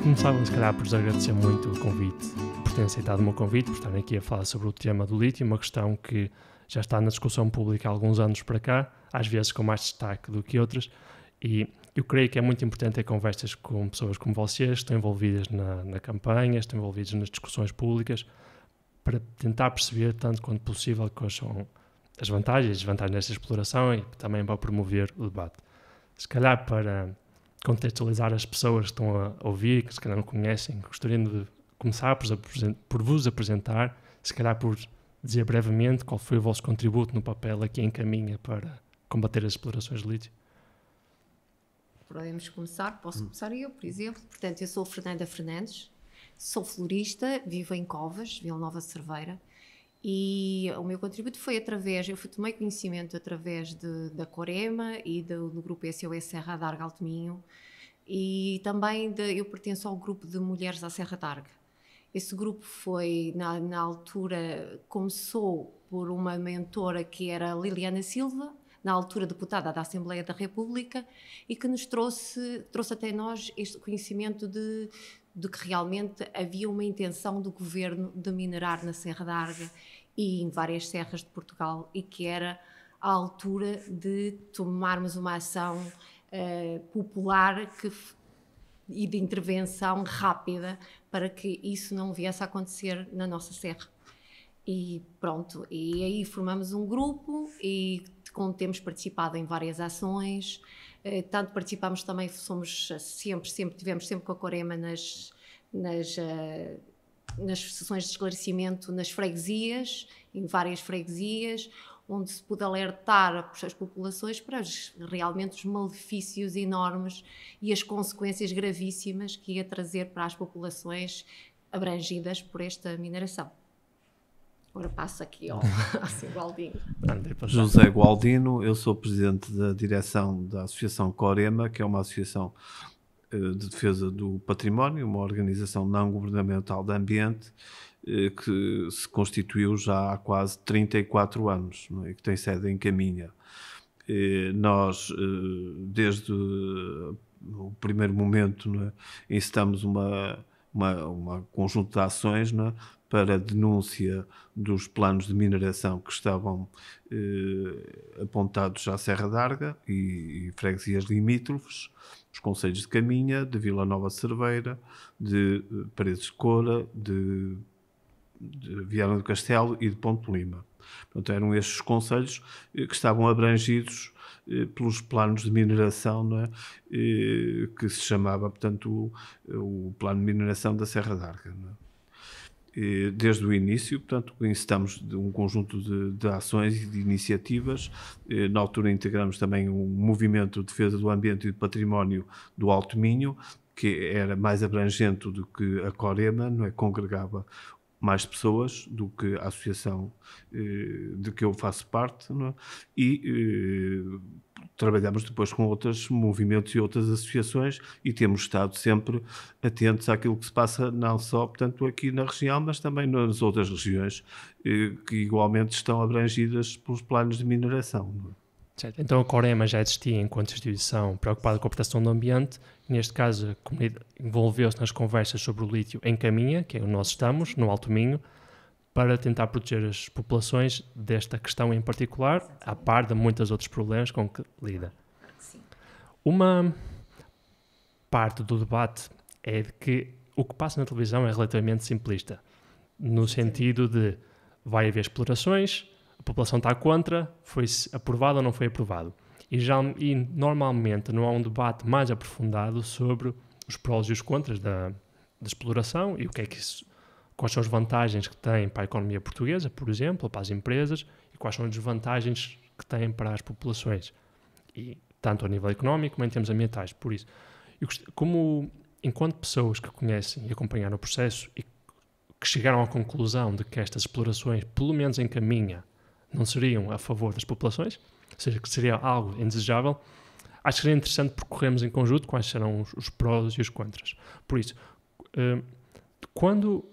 começava, se calhar, por vos agradecer muito o convite, por terem aceitado o meu convite, por estarem aqui a falar sobre o tema do lítio, uma questão que já está na discussão pública há alguns anos para cá, às vezes com mais destaque do que outras, e eu creio que é muito importante ter conversas com pessoas como vocês, que estão envolvidas na campanha, estão envolvidas nas discussões públicas, para tentar perceber, tanto quanto possível, quais são as vantagens e desvantagens desta exploração e também para promover o debate. Se calhar, para contextualizar as pessoas que estão a ouvir, que se calhar não conhecem, gostaria de começar por vos apresentar, se calhar por dizer brevemente qual foi o vosso contributo no papel aqui em Caminha para combater as explorações de lítio. Podemos começar, posso começar eu, por exemplo. Portanto, eu sou Fernanda Fernandes, sou florista, vivo em Covas, Vila Nova de Cerveira, e o meu contributo foi eu tomei conhecimento através da Corema e do grupo SOS Serra d'Arga Alto Minho, e também eu pertenço ao grupo de Mulheres à Serra d'Arga. Esse grupo foi, na altura, começou por uma mentora que era Liliana Silva, na altura deputada da Assembleia da República, e que nos trouxe até nós este conhecimento de que realmente havia uma intenção do governo de minerar na Serra d'Arga e em várias serras de Portugal, e que era a altura de tomarmos uma ação popular e de intervenção rápida para que isso não viesse a acontecer na nossa serra. E pronto, e aí formamos um grupo e temos participado em várias ações, tanto participamos também, estivemos sempre com a Corema nas sessões de esclarecimento nas freguesias, em várias freguesias, onde se pôde alertar as populações para realmente os malefícios enormes e as consequências gravíssimas que ia trazer para as populações abrangidas por esta mineração. Agora passo aqui ao Gualdino. José Gualdino, eu sou presidente da direção da Associação Corema, que é uma associação de defesa do património, uma organização não governamental de ambiente que se constituiu já há quase 34 anos, não é? E que tem sede em Caminha. Nós, desde o primeiro momento, não é, incitamos uma conjunto de ações, não é, para a denúncia dos planos de mineração que estavam apontados à Serra d'Arga e freguesias limítrofes, os concelhos de Caminha, de Vila Nova de Cerveira, de Paredes de Coura, de Viana do Castelo e de Ponte Lima. Portanto, eram estes concelhos que estavam abrangidos pelos planos de mineração, não é? Que se chamava, portanto, o Plano de Mineração da Serra d'Arga, não é? Desde o início, portanto, incitamos um conjunto de ações e de iniciativas. Na altura integramos também um movimento de defesa do ambiente e do património do Alto Minho, que era mais abrangente do que a Corema, não é? Congregava mais pessoas do que a associação de que eu faço parte, não é? E trabalhamos depois com outros movimentos e outras associações e temos estado sempre atentos àquilo que se passa não só, portanto, aqui na região, mas também nas outras regiões que igualmente estão abrangidas pelos planos de mineração, não é? Certo. Então a Corema já existia enquanto instituição preocupada com a proteção do ambiente. Neste caso, a comunidade envolveu-se nas conversas sobre o lítio em Caminha, que é onde nós estamos, no Alto Minho, para tentar proteger as populações desta questão em particular, a par de muitos outros problemas com que lida. Sim. Uma parte do debate é de que o que passa na televisão é relativamente simplista, no sentido de vai haver explorações, a população está contra, foi aprovado ou não foi aprovado. E normalmente não há um debate mais aprofundado sobre os prós e os contras da exploração e o que é que quais são as vantagens que tem para a economia portuguesa, por exemplo, para as empresas, e quais são as desvantagens que tem para as populações, e tanto a nível económico como em termos ambientais. Por isso, enquanto pessoas que conhecem e acompanharam o processo e que chegaram à conclusão de que estas explorações, pelo menos em Caminha, não seriam a favor das populações, ou seja, que seria algo indesejável, acho que seria interessante percorrermos em conjunto quais serão os prós e os contras. Por isso, quando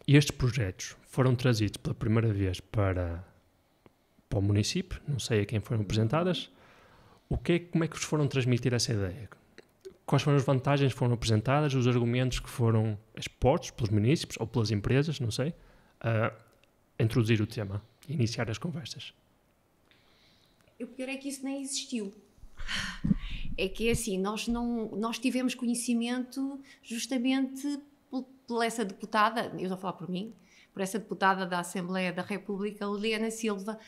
estes projetos foram trazidos pela primeira vez para o município, não sei a quem foram apresentadas, como é que vos foram transmitir essa ideia? quais foram as vantagens que foram apresentadas, os argumentos que foram expostos pelos munícipes ou pelas empresas, não sei, a introduzir o tema e iniciar as conversas. O pior é que isso nem existiu. É que é assim, nós tivemos conhecimento justamente por essa deputada, eu estou a falar por mim, por essa deputada da Assembleia da República, Liliana Silva,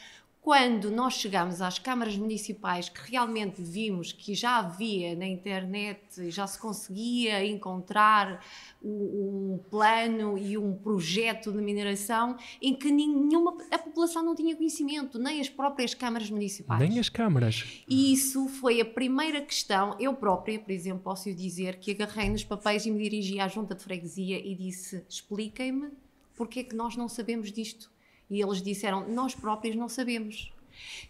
quando nós chegámos às câmaras municipais, que realmente vimos que já havia na internet, já se conseguia encontrar um plano e um projeto de mineração em que a população não tinha conhecimento, nem as próprias câmaras municipais. Nem as câmaras. E isso foi a primeira questão. Eu própria, por exemplo, posso dizer que agarrei nos papéis e me dirigi à junta de freguesia e disse: expliquem-me porque é que nós não sabemos disto. E eles disseram: nós próprios não sabemos.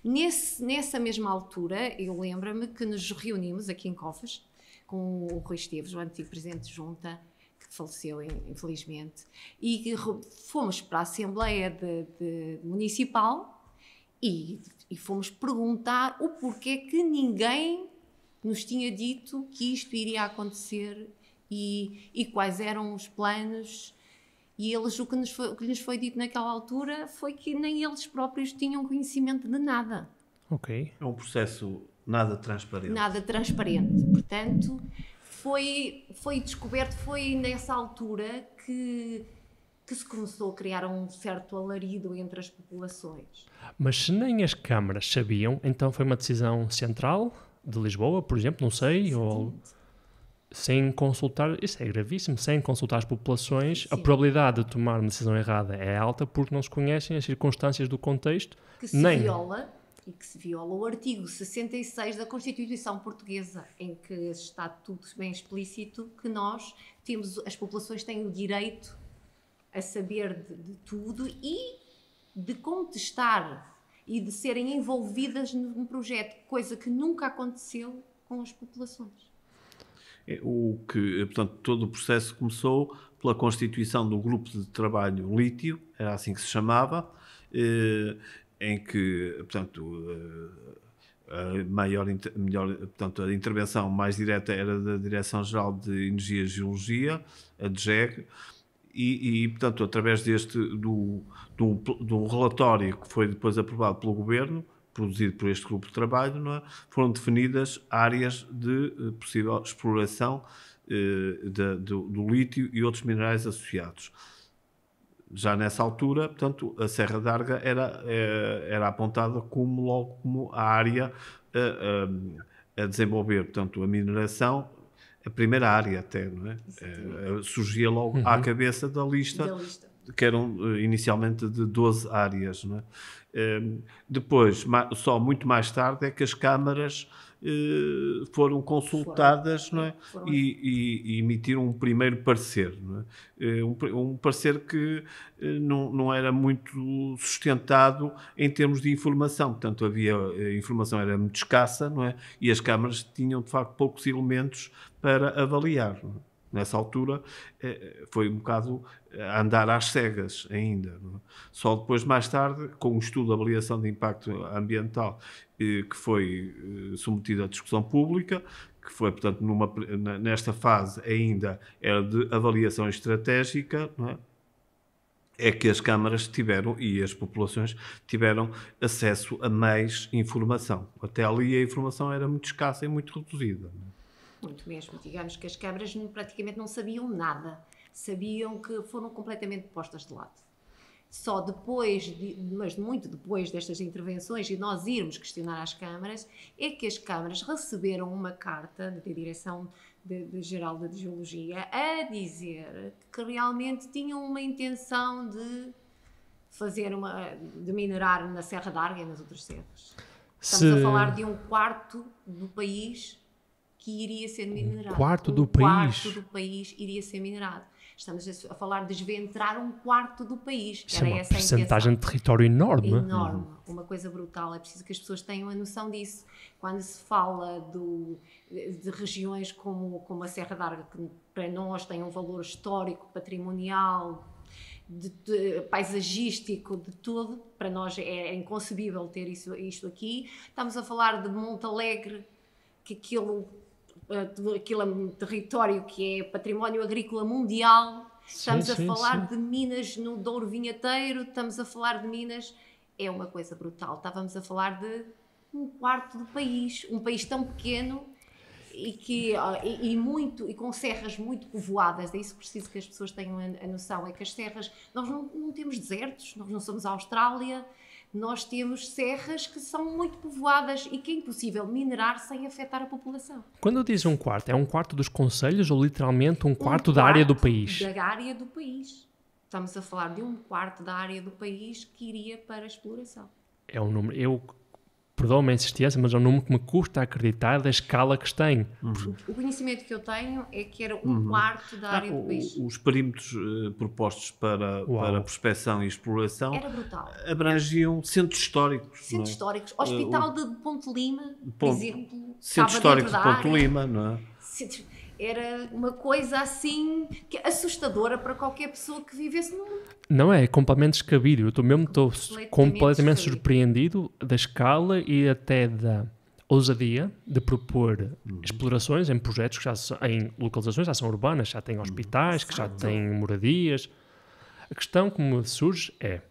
Nessa mesma altura, eu lembro-me que nos reunimos aqui em Cofas com o Rui Esteves, o antigo presidente de junta, que faleceu infelizmente, e fomos para a Assembleia Municipal e fomos perguntar o porquê que ninguém nos tinha dito que isto iria acontecer e quais eram os planos. E eles, o que lhes foi dito naquela altura foi que nem eles próprios tinham conhecimento de nada. Ok. É um processo nada transparente. Nada transparente. Portanto, foi descoberto, foi nessa altura que se começou a criar um certo alarido entre as populações. Mas se nem as câmaras sabiam, então foi uma decisão central de Lisboa, por exemplo, não sei, ou... Sem consultar, isso é gravíssimo, sem consultar as populações, Sim. A probabilidade de tomar uma decisão errada é alta porque não se conhecem as circunstâncias do contexto. Que se viola o artigo 66 da Constituição Portuguesa, em que está tudo bem explícito que as populações têm o direito a saber de tudo e de contestar e de serem envolvidas num projeto, coisa que nunca aconteceu com as populações. Portanto, todo o processo começou pela constituição do grupo de trabalho lítio, era assim que se chamava, em que, portanto, a intervenção mais direta era da Direção-Geral de Energia e Geologia, a DGEG, e portanto, através de um relatório que foi depois aprovado pelo Governo, produzido por este grupo de trabalho, não é? Foram definidas áreas de possível exploração do lítio e outros minerais associados. Já nessa altura, portanto, a Serra d'Arga era apontada como a área a desenvolver, portanto, a mineração, a primeira área até, não é? Surgia logo à cabeça da lista. Que eram inicialmente de 12 áreas. Não é? Depois, só muito mais tarde, é que as câmaras foram consultadas não é? E emitiram um primeiro parecer. Não é? Um parecer que não era muito sustentado em termos de informação. Portanto, a informação era muito escassa, não é? E as câmaras tinham, de facto, poucos elementos para avaliar. Não é? Nessa altura foi um bocado a andar às cegas ainda. Não é? Só depois, mais tarde, com um estudo de avaliação de impacto ambiental que foi submetido à discussão pública, que foi, portanto, nesta fase ainda era de avaliação estratégica, não é? É que as câmaras tiveram e as populações tiveram acesso a mais informação. Até ali a informação era muito escassa e muito reduzida. Não é? Muito mesmo. Digamos que as câmaras praticamente não sabiam nada. Sabiam que foram completamente postas de lado. Só depois, mas muito depois destas intervenções e nós irmos questionar as câmaras, é que as câmaras receberam uma carta da Direção-Geral de Geologia a dizer que realmente tinham uma intenção de de minerar na Serra d'Arga e nas outras serras. Estamos a falar de um quarto do país que iria ser minerado. Um quarto do país iria ser minerado. Estamos a falar de desventrar um quarto do país. Isso é uma percentagem de território enorme. Enorme. Uma coisa brutal. É preciso que as pessoas tenham a noção disso. Quando se fala de regiões como a Serra d'Arga, que para nós tem um valor histórico, patrimonial, paisagístico, de tudo, para nós é inconcebível ter isto aqui. Estamos a falar de Monte Alegre, que aquilo aquilo é um território que é património agrícola mundial, estamos a falar de minas no Douro Vinheteiro, estamos a falar de minas, é uma coisa brutal. Estávamos a falar de um quarto do país, um país tão pequeno e com serras muito povoadas. É isso que preciso que as pessoas tenham a noção, é que as serras, nós não temos desertos, nós não somos a Austrália, nós temos serras que são muito povoadas e que é impossível minerar sem afetar a população. Quando diz um quarto, é um quarto dos concelhos ou literalmente um quarto da área do país? Da área do país. Estamos a falar de um quarto da área do país que iria para a exploração. É um número... Perdoa-me a insistência, mas é um número que me custa acreditar da escala que tem. O conhecimento que eu tenho é que era um quarto da área do país. Os perímetros propostos para prospecção e exploração era brutal. Abrangiam centros históricos. Centros históricos. Hospital de Ponte Lima, por exemplo. Centro histórico de Ponte Lima, não é? Era uma coisa assim que assustadora para qualquer pessoa que vivesse no mundo. Não é completamente descabido. Estou completamente surpreendido da escala e até da ousadia de propor explorações em projetos que em localizações já são urbanas, já têm hospitais, que já têm moradias. A questão que me surge é: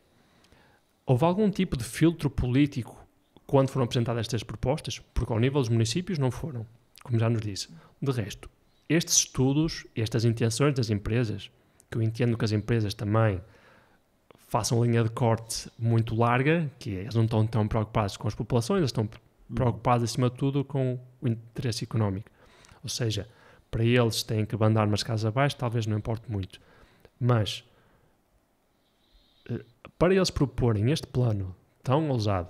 houve algum tipo de filtro político quando foram apresentadas estas propostas? Porque ao nível dos municípios não foram, como já nos disse. De resto, estes estudos, estas intenções das empresas, que eu entendo que as empresas também façam linha de corte muito larga, que eles não estão tão preocupados com as populações, eles estão preocupados acima de tudo com o interesse económico. Ou seja, para eles têm que bandar umas casas abaixo, talvez não importe muito. Mas, para eles proporem este plano tão ousado,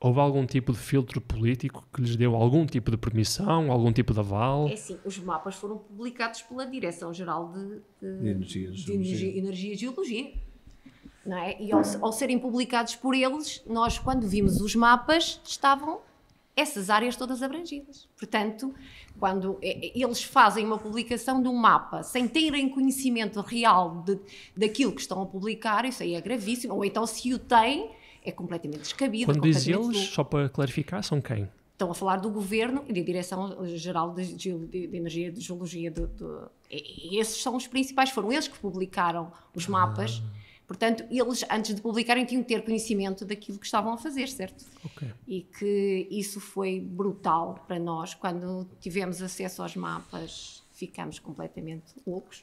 houve algum tipo de filtro político que lhes deu algum tipo de permissão, algum tipo de aval? É sim, os mapas foram publicados pela Direção-Geral de Energia e Geologia. Não é? E ao serem publicados por eles, nós, quando vimos os mapas, estavam essas áreas todas abrangidas. Portanto, quando eles fazem uma publicação de um mapa sem terem conhecimento real daquilo que estão a publicar, isso aí é gravíssimo. Ou então, se o têm, é completamente descabido. Quando diz eles, só para clarificar, são quem? Estão a falar do Governo e da Direção-Geral de Energia e de Geologia. E esses são os principais, foram eles que publicaram os mapas. Portanto, eles, antes de publicarem, tinham que ter conhecimento daquilo que estavam a fazer, certo? Okay. E que isso foi brutal para nós. Quando tivemos acesso aos mapas, ficamos completamente loucos.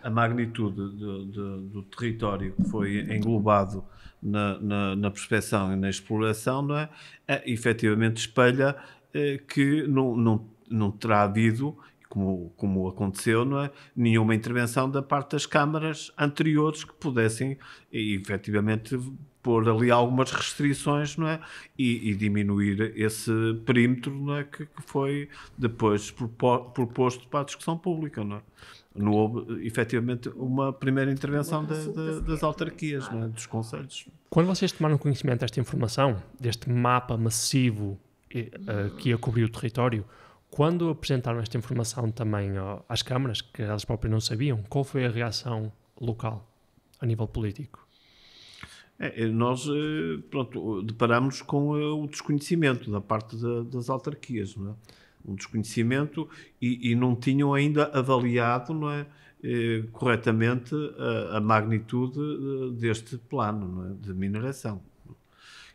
A magnitude do território que foi englobado na prospecção e na exploração, não é? Efetivamente espelha que não terá havido, como aconteceu, não é? Nenhuma intervenção da parte das câmaras anteriores que pudessem, efetivamente, pôr ali algumas restrições, não é? E diminuir esse perímetro, não é? Que foi depois proposto para a discussão pública, não é? Não houve, efetivamente, uma primeira intervenção das autarquias, não é? Dos concelhos. Quando vocês tomaram conhecimento desta informação, deste mapa massivo que ia cobrir o território, quando apresentaram esta informação também às câmaras, que elas próprias não sabiam, qual foi a reação local, a nível político? Nós, deparamos com o desconhecimento da parte das autarquias, não é? Um desconhecimento e não tinham ainda avaliado, não é, corretamente a magnitude deste plano, não é, de mineração.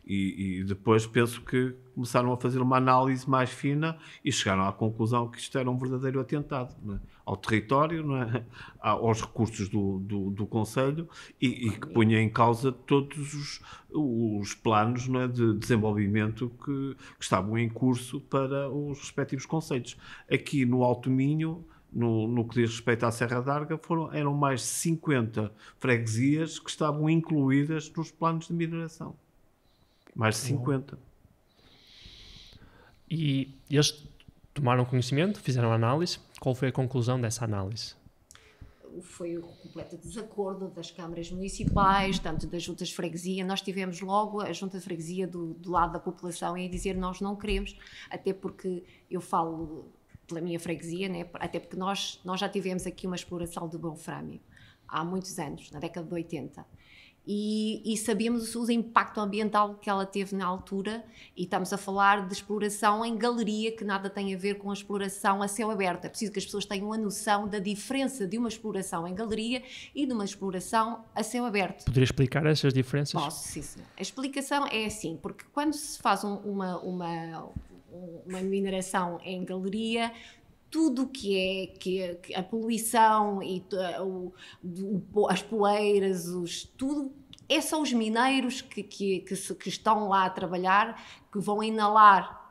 E depois penso que começaram a fazer uma análise mais fina e chegaram à conclusão que isto era um verdadeiro atentado, não é? Ao território, não é? Aos recursos do Conselho e que punha em causa todos os planos, não é, de desenvolvimento que estavam em curso para os respectivos concelhos. Aqui no Alto Minho, no que diz respeito à Serra d'Arga, eram mais de 50 freguesias que estavam incluídas nos planos de mineração. Mais de 50. E eles tomaram conhecimento, fizeram análise. Qual foi a conclusão dessa análise? Foi o completo desacordo das câmaras municipais, tanto das juntas de freguesia. Nós tivemos logo a junta de freguesia do lado da população e a dizer nós não queremos, até porque eu falo pela minha freguesia, né? Até porque nós já tivemos aqui uma exploração de wolframio há muitos anos, na década de 80. e sabíamos o impacto ambiental que ela teve na altura, e estamos a falar de exploração em galeria, que nada tem a ver com a exploração a céu aberto. É preciso que as pessoas tenham a noção da diferença de uma exploração em galeria e de uma exploração a céu aberto. Poderia explicar essas diferenças? Posso, sim, senhor. A explicação é assim, porque quando se faz uma mineração em galeria, tudo que a poluição e as poeiras, tudo, são os mineiros que estão lá a trabalhar, que vão inalar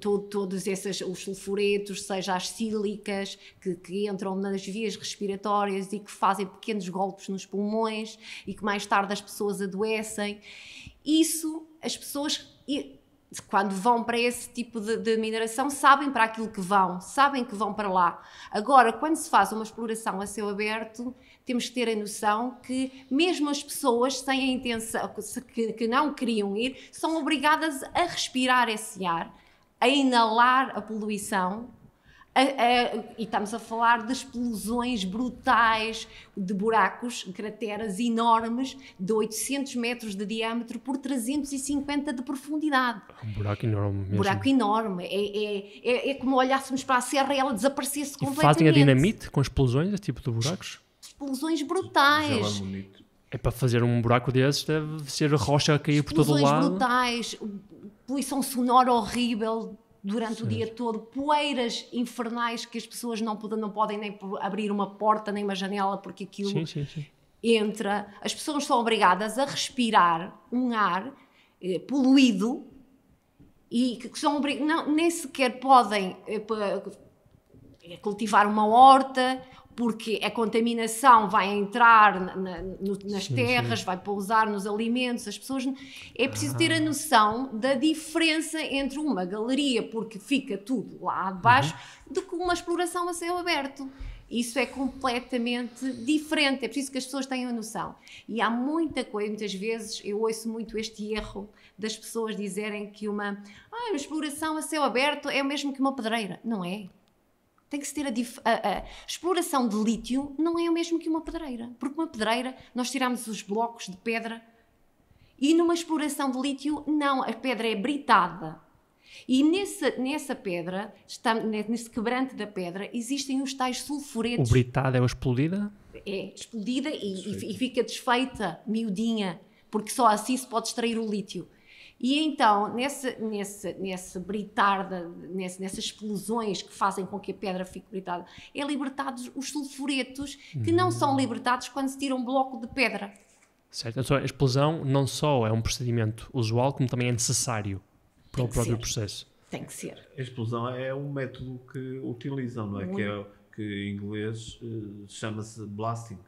todos os sulfuretos, seja as sílicas, que entram nas vias respiratórias e que fazem pequenos golpes nos pulmões e que mais tarde as pessoas adoecem. Isso, as pessoas, quando vão para esse tipo de mineração, sabem para aquilo que vão, sabem que vão para lá. Agora, quando se faz uma exploração a céu aberto, temos que ter a noção que mesmo as pessoas sem a intenção, que não queriam ir, são obrigadas a respirar esse ar, a inalar a poluição, e estamos a falar de explosões brutais, de buracos, crateras enormes, de 800 metros de diâmetro por 350 de profundidade. Um buraco enorme mesmo. Buraco enorme. É como olhássemos para a serra e ela desaparecesse completamente. E fazem a dinamite com explosões, esse tipo de buracos? Explosões brutais. É para fazer um buraco desses, deve ser rocha a cair por todo o lado. Explosões brutais, poluição sonora horrível durante o dia todo, poeiras infernais que as pessoas não podem nem abrir uma porta nem uma janela porque aquilo entra. As pessoas são obrigadas a respirar um ar poluído e que nem sequer podem cultivar uma horta, porque a contaminação vai entrar nas terras, vai pousar nos alimentos. As pessoas... É preciso ter a noção da diferença entre uma galeria, porque fica tudo lá abaixo, do que uma exploração a céu aberto. Isso é completamente diferente. É preciso que as pessoas tenham a noção. E há muita coisa, muitas vezes eu ouço muito este erro das pessoas dizerem que uma exploração a céu aberto é o mesmo que uma pedreira. Não é. Tem que se ter a exploração de lítio não é o mesmo que uma pedreira, porque uma pedreira nós tiramos os blocos de pedra e numa exploração de lítio não, a pedra é britada e nessa pedra, nesse quebrante da pedra, existem os tais sulfuretos. O britado é a explodida? É explodida e fica desfeita, miudinha, porque só assim se pode extrair o lítio. E então, nesse britar, nessas explosões que fazem com que a pedra fique britada, é libertados os sulfuretos que não são libertados quando se tira um bloco de pedra. Certo. Então, a explosão não só é um procedimento usual, como também é necessário para o próprio processo. Tem que ser. A explosão é um método que utilizam, não é? Que em inglês chama-se blasting.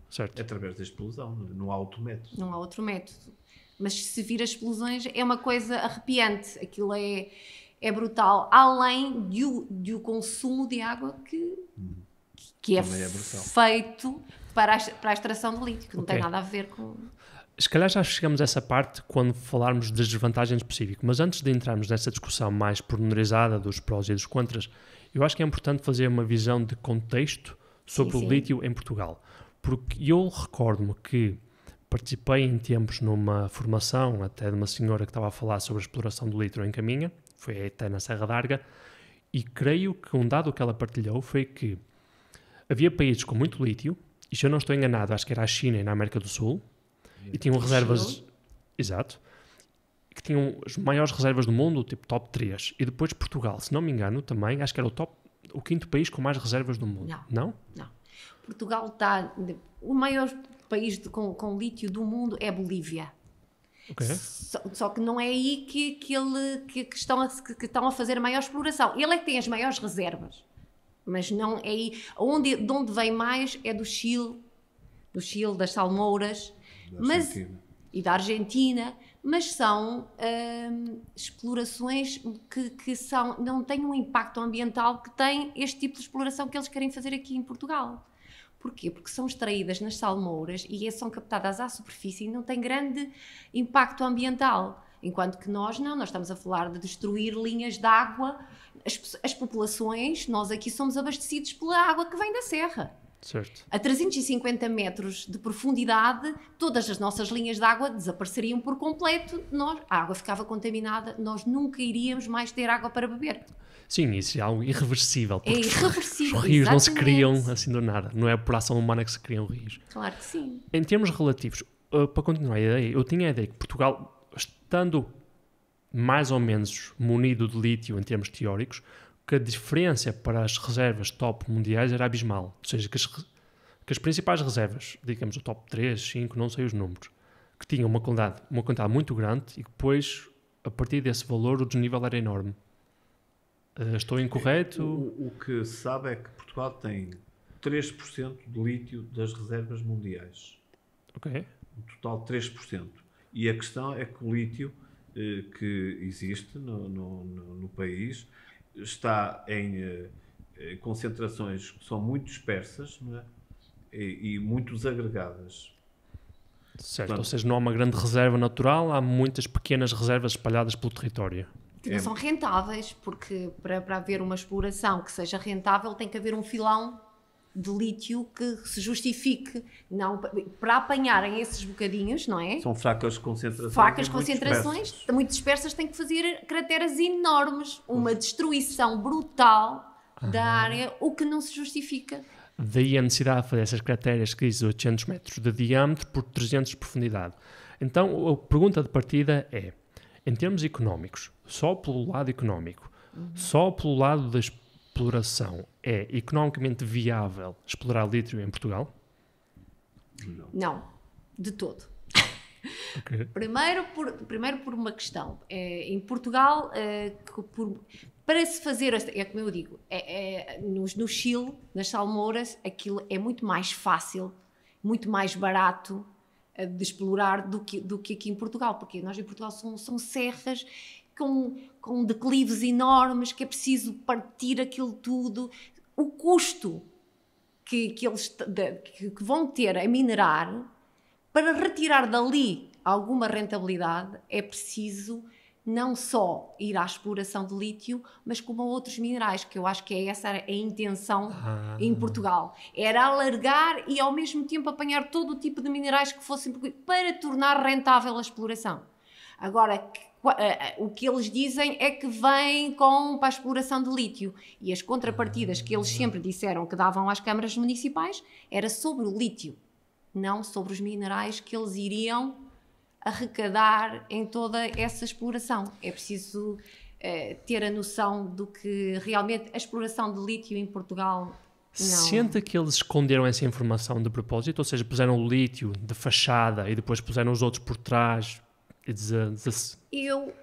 Certo. É através da explosão, não há outro método. Não há outro método. Mas se vir as explosões é uma coisa arrepiante, aquilo é brutal, além do consumo de água que é feito para a extração de lítio, que não tem nada a ver com... Se calhar já chegamos a essa parte quando falarmos das desvantagens específicas, mas antes de entrarmos nessa discussão mais pormenorizada dos prós e dos contras, eu acho que é importante fazer uma visão de contexto sobre o lítio em Portugal. Porque eu recordo-me que participei em tempos numa formação até de uma senhora que estava a falar sobre a exploração do lítio em Caminha, foi até na Serra d'Arga, e creio que um dado que ela partilhou foi que havia países com muito lítio, e se eu não estou enganado, acho que era a China e na América do Sul, e tinham reservas... Exato. Que tinham as maiores reservas do mundo, tipo top 3. E depois Portugal, se não me engano, também, acho que era o quinto país com mais reservas do mundo. Não? Não. Portugal está... O maior país com lítio do mundo é Bolívia. Okay. Só que não é aí que estão a fazer a maior exploração. Ele é que tem as maiores reservas. Mas não é aí... De onde vem mais é do Chile, das Salmouras... E da Argentina, mas são explorações que não têm um impacto ambiental que tem este tipo de exploração que eles querem fazer aqui em Portugal. Porquê? Porque são extraídas nas salmouras e são captadas à superfície e não têm grande impacto ambiental. Enquanto que nós estamos a falar de destruir linhas de água. As populações, nós aqui somos abastecidos pela água que vem da serra. Certo. A 350 metros de profundidade, todas as nossas linhas de água desapareceriam por completo, a água ficava contaminada, nós nunca iríamos mais ter água para beber. Sim, isso é algo irreversível. É irreversível, Os rios não se exatamente. criam assim do nada. Não é por ação humana que se criam rios. Claro que sim. Em termos relativos, para continuar a ideia, eu tinha a ideia que Portugal, estando mais ou menos munido de lítio em termos teóricos, que a diferença para as reservas top mundiais era abismal. Ou seja, que as principais reservas, digamos o top 3, 5, não sei os números, que tinham uma quantidade muito grande e que depois, a partir desse valor, o desnível era enorme. Estou incorreto? O que se sabe é que Portugal tem 3% de lítio das reservas mundiais. Ok. Um total de 3%. E a questão é que o lítio que existe no país está em concentrações que são muito dispersas, não é? E muito desagregadas. Certo, Portanto, ou seja, não há uma grande reserva natural, há muitas pequenas reservas espalhadas pelo território. Que não são rentáveis, porque para haver uma exploração que seja rentável tem que haver um filão de lítio que se justifique, não, para apanharem esses bocadinhos, não é? São fracas concentrações. Fracas e muito concentrações, dispersas. muito dispersas, tem que fazer crateras enormes, uma destruição brutal da área, o que não se justifica. Daí a necessidade de fazer essas crateras que diz 800 metros de diâmetro por 300 de profundidade. Então, a pergunta de partida é, em termos económicos, só pelo lado económico, só pelo lado da exploração, é economicamente viável explorar lítio em Portugal? Não, de todo. Okay. Primeiro por uma questão. Em Portugal, para se fazer, é como eu digo, no Chile, nas salmouras, aquilo é muito mais fácil, muito mais barato de explorar do que aqui em Portugal, porque nós em Portugal são serras com declives enormes, que é preciso partir aquilo tudo. O custo que vão ter a minerar, para retirar dali alguma rentabilidade, é preciso não só ir à exploração de lítio, mas como a outros minerais, que eu acho que essa a intenção em Portugal. Era alargar e ao mesmo tempo apanhar todo o tipo de minerais que fossem para tornar rentável a exploração. Agora, o que eles dizem é que vem para a exploração de lítio, e as contrapartidas que eles sempre disseram que davam às câmaras municipais era sobre o lítio, não sobre os minerais que eles iriam arrecadar em toda essa exploração. É preciso ter a noção do que realmente a exploração de lítio em Portugal não... Sente que eles esconderam essa informação de propósito? Ou seja, puseram o lítio de fachada e depois puseram os outros por trás? Eu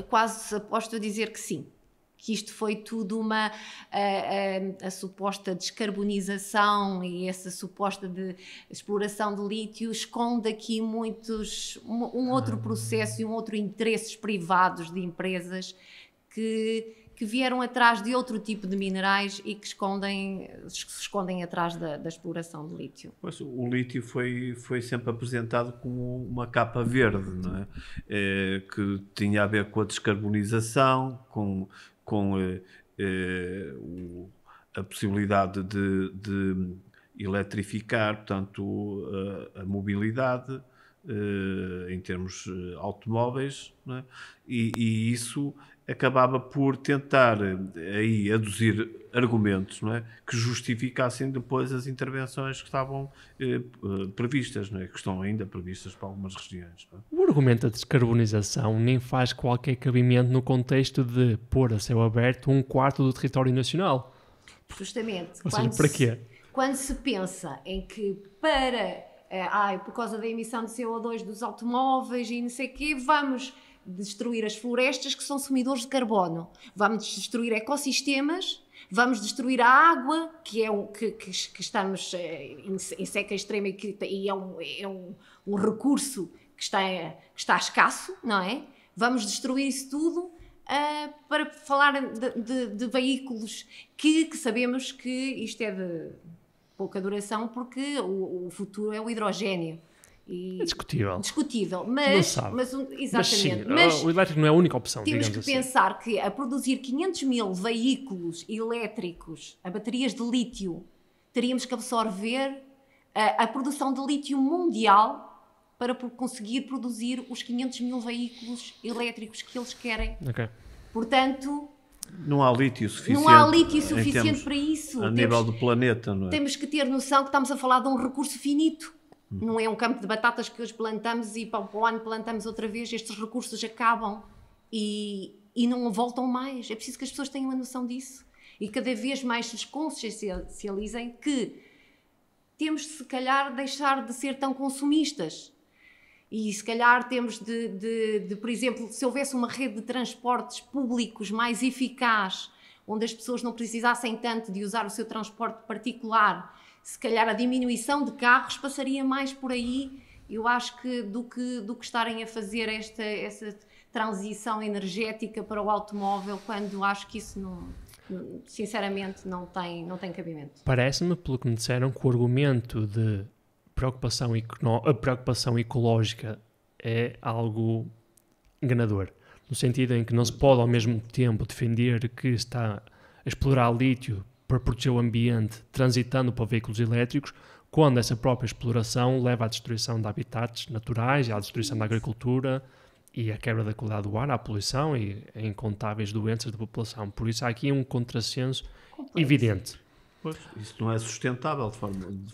quase aposto a dizer que sim. Que isto foi tudo a suposta descarbonização e essa suposta de exploração de lítio esconde aqui um outro processo e outro interesses privados de empresas que vieram atrás de outro tipo de minerais e que se escondem atrás da exploração de lítio. Pois, o lítio foi sempre apresentado como uma capa verde, não é? Que tinha a ver com a descarbonização, com a possibilidade de eletrificar, portanto, a mobilidade em termos automóveis, não é? E isso acabava por tentar aí aduzir argumentos, não é? Que justificassem depois as intervenções que estavam previstas, não é? Que estão ainda previstas para algumas regiões. Não é? O argumento da descarbonização nem faz qualquer cabimento no contexto de pôr a céu aberto 1/4 do território nacional. Justamente. Ou seja, para quê? Quando se pensa em que por causa da emissão de CO2 dos automóveis e não sei o quê, vamos destruir as florestas que são sumidores de carbono, vamos destruir ecossistemas, vamos destruir a água, que estamos em seca extrema e é um recurso que está escasso, não é? Vamos destruir isso tudo para falar de veículos que sabemos que isto é de pouca duração, porque o futuro é o hidrogénio. É discutível. Discutível, não sabe. Exatamente. Mas o elétrico não é a única opção, temos digamos que assim. pensar que a produzir 500 mil veículos elétricos a baterias de lítio teríamos que absorver a produção de lítio mundial para conseguir produzir os 500 mil veículos elétricos que eles querem. Ok. Portanto, Não há lítio suficiente. não há lítio em suficiente termos- para isso. A nível do planeta, não é? Temos que ter noção que estamos a falar de um recurso finito. Não é um campo de batatas que hoje plantamos e para o ano plantamos outra vez. Estes recursos acabam e não voltam mais. É preciso que as pessoas tenham a noção disso e cada vez mais se consciencializem que temos de, se calhar, deixar de ser tão consumistas. E se calhar temos de, por exemplo, se houvesse uma rede de transportes públicos mais eficaz, onde as pessoas não precisassem tanto de usar o seu transporte particular, se calhar a diminuição de carros passaria mais por aí, eu acho que do que estarem a fazer essa transição energética para o automóvel, quando acho que isso sinceramente não tem cabimento. Parece-me, pelo que me disseram, que o argumento de preocupação ecológica é algo enganador, no sentido em que não se pode ao mesmo tempo defender que está a explorar lítio para proteger o ambiente, transitando para veículos elétricos, quando essa própria exploração leva à destruição de habitats naturais, à destruição da agricultura e à quebra da qualidade do ar, à poluição e a incontáveis doenças da população. Por isso há aqui um contrassenso evidente. Pois, isso não é sustentável de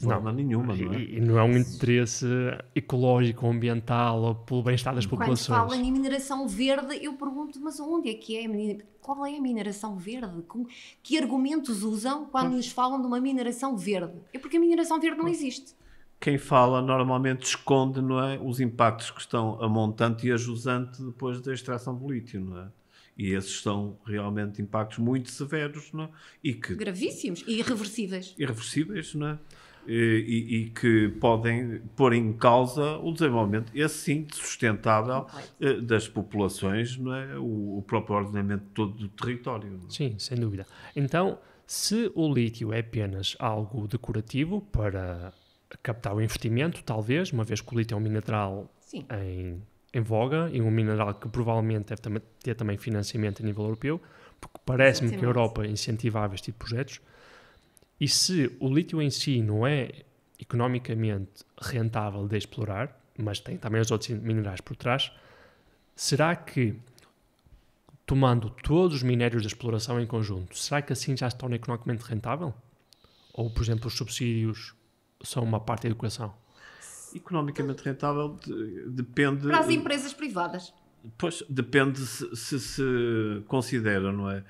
forma nenhuma, não é? E não é um interesse ecológico, ambiental ou pelo bem-estar das populações. Quando falam em mineração verde, eu pergunto, mas onde é que é? Qual é a mineração verde? Que argumentos usam quando nos falam de uma mineração verde? É porque a mineração verde não existe. Quem fala normalmente esconde, não é, os impactos que estão a montante e a jusante depois da extração do lítio, não é? E esses são realmente impactos muito severos, não é? E que gravíssimos e irreversíveis, não é? E que podem pôr em causa o desenvolvimento, esse sim, sustentável das populações, não é? O próprio ordenamento todo do território. Não é? Sim, sem dúvida. Então, se o lítio é apenas algo decorativo para captar o investimento, talvez, uma vez que o lítio é um mineral em voga e um mineral que provavelmente deve ter também financiamento a nível europeu, porque parece-me que a Europa incentivava este tipo de projetos. E se o lítio em si não é economicamente rentável de explorar, mas tem também os outros minerais por trás, será que, tomando todos os minérios de exploração em conjunto, será que assim já se torna economicamente rentável? Ou, por exemplo, os subsídios são uma parte da equação? Economicamente rentável depende... Para as empresas privadas. Pois, depende se considera, não é?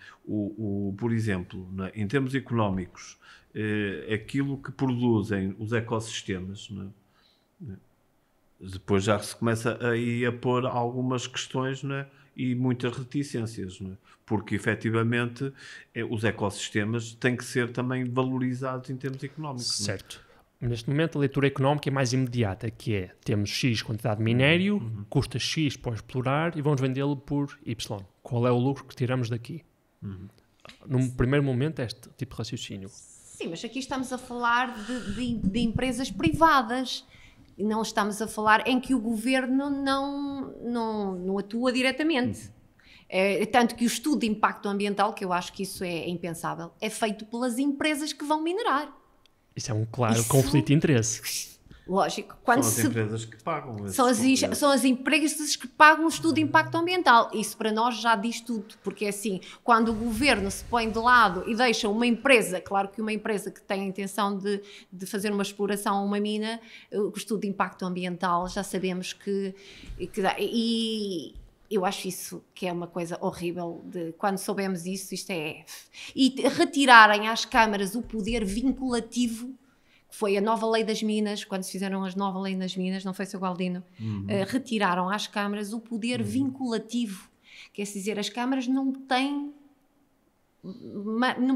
Por exemplo, não é? Em termos económicos, aquilo que produzem os ecossistemas, não é? Depois já se começa aí a pôr algumas questões, não é? E muitas reticências, não é? Porque efetivamente os ecossistemas têm que ser também valorizados em termos económicos. Certo. Neste momento a leitura económica é mais imediata, que é, temos X quantidade de minério, custa X para explorar e vamos vendê-lo por Y. Qual é o lucro que tiramos daqui? Num primeiro momento este tipo de raciocínio. Sim, mas aqui estamos a falar de empresas privadas. Não estamos a falar em que o governo não atua diretamente. Tanto que o estudo de impacto ambiental, que eu acho que isso é impensável, é feito pelas empresas que vão minerar. Isso é um claro conflito de interesse. Lógico. São as empresas que pagam. São as empresas que pagam o estudo de impacto ambiental. Isso para nós já diz tudo, porque é assim, quando o governo se põe de lado e deixa uma empresa, claro que uma empresa que tem a intenção de fazer uma exploração a uma mina, o estudo de impacto ambiental já sabemos que dá. E eu acho isso que é uma coisa horrível, quando soubemos isso, isto é... E retirarem às câmaras o poder vinculativo, que foi a nova lei das minas, quando se fizeram a nova lei das minas, não foi, Sr. Galdino? Retiraram às câmaras o poder vinculativo. Quer dizer, as câmaras não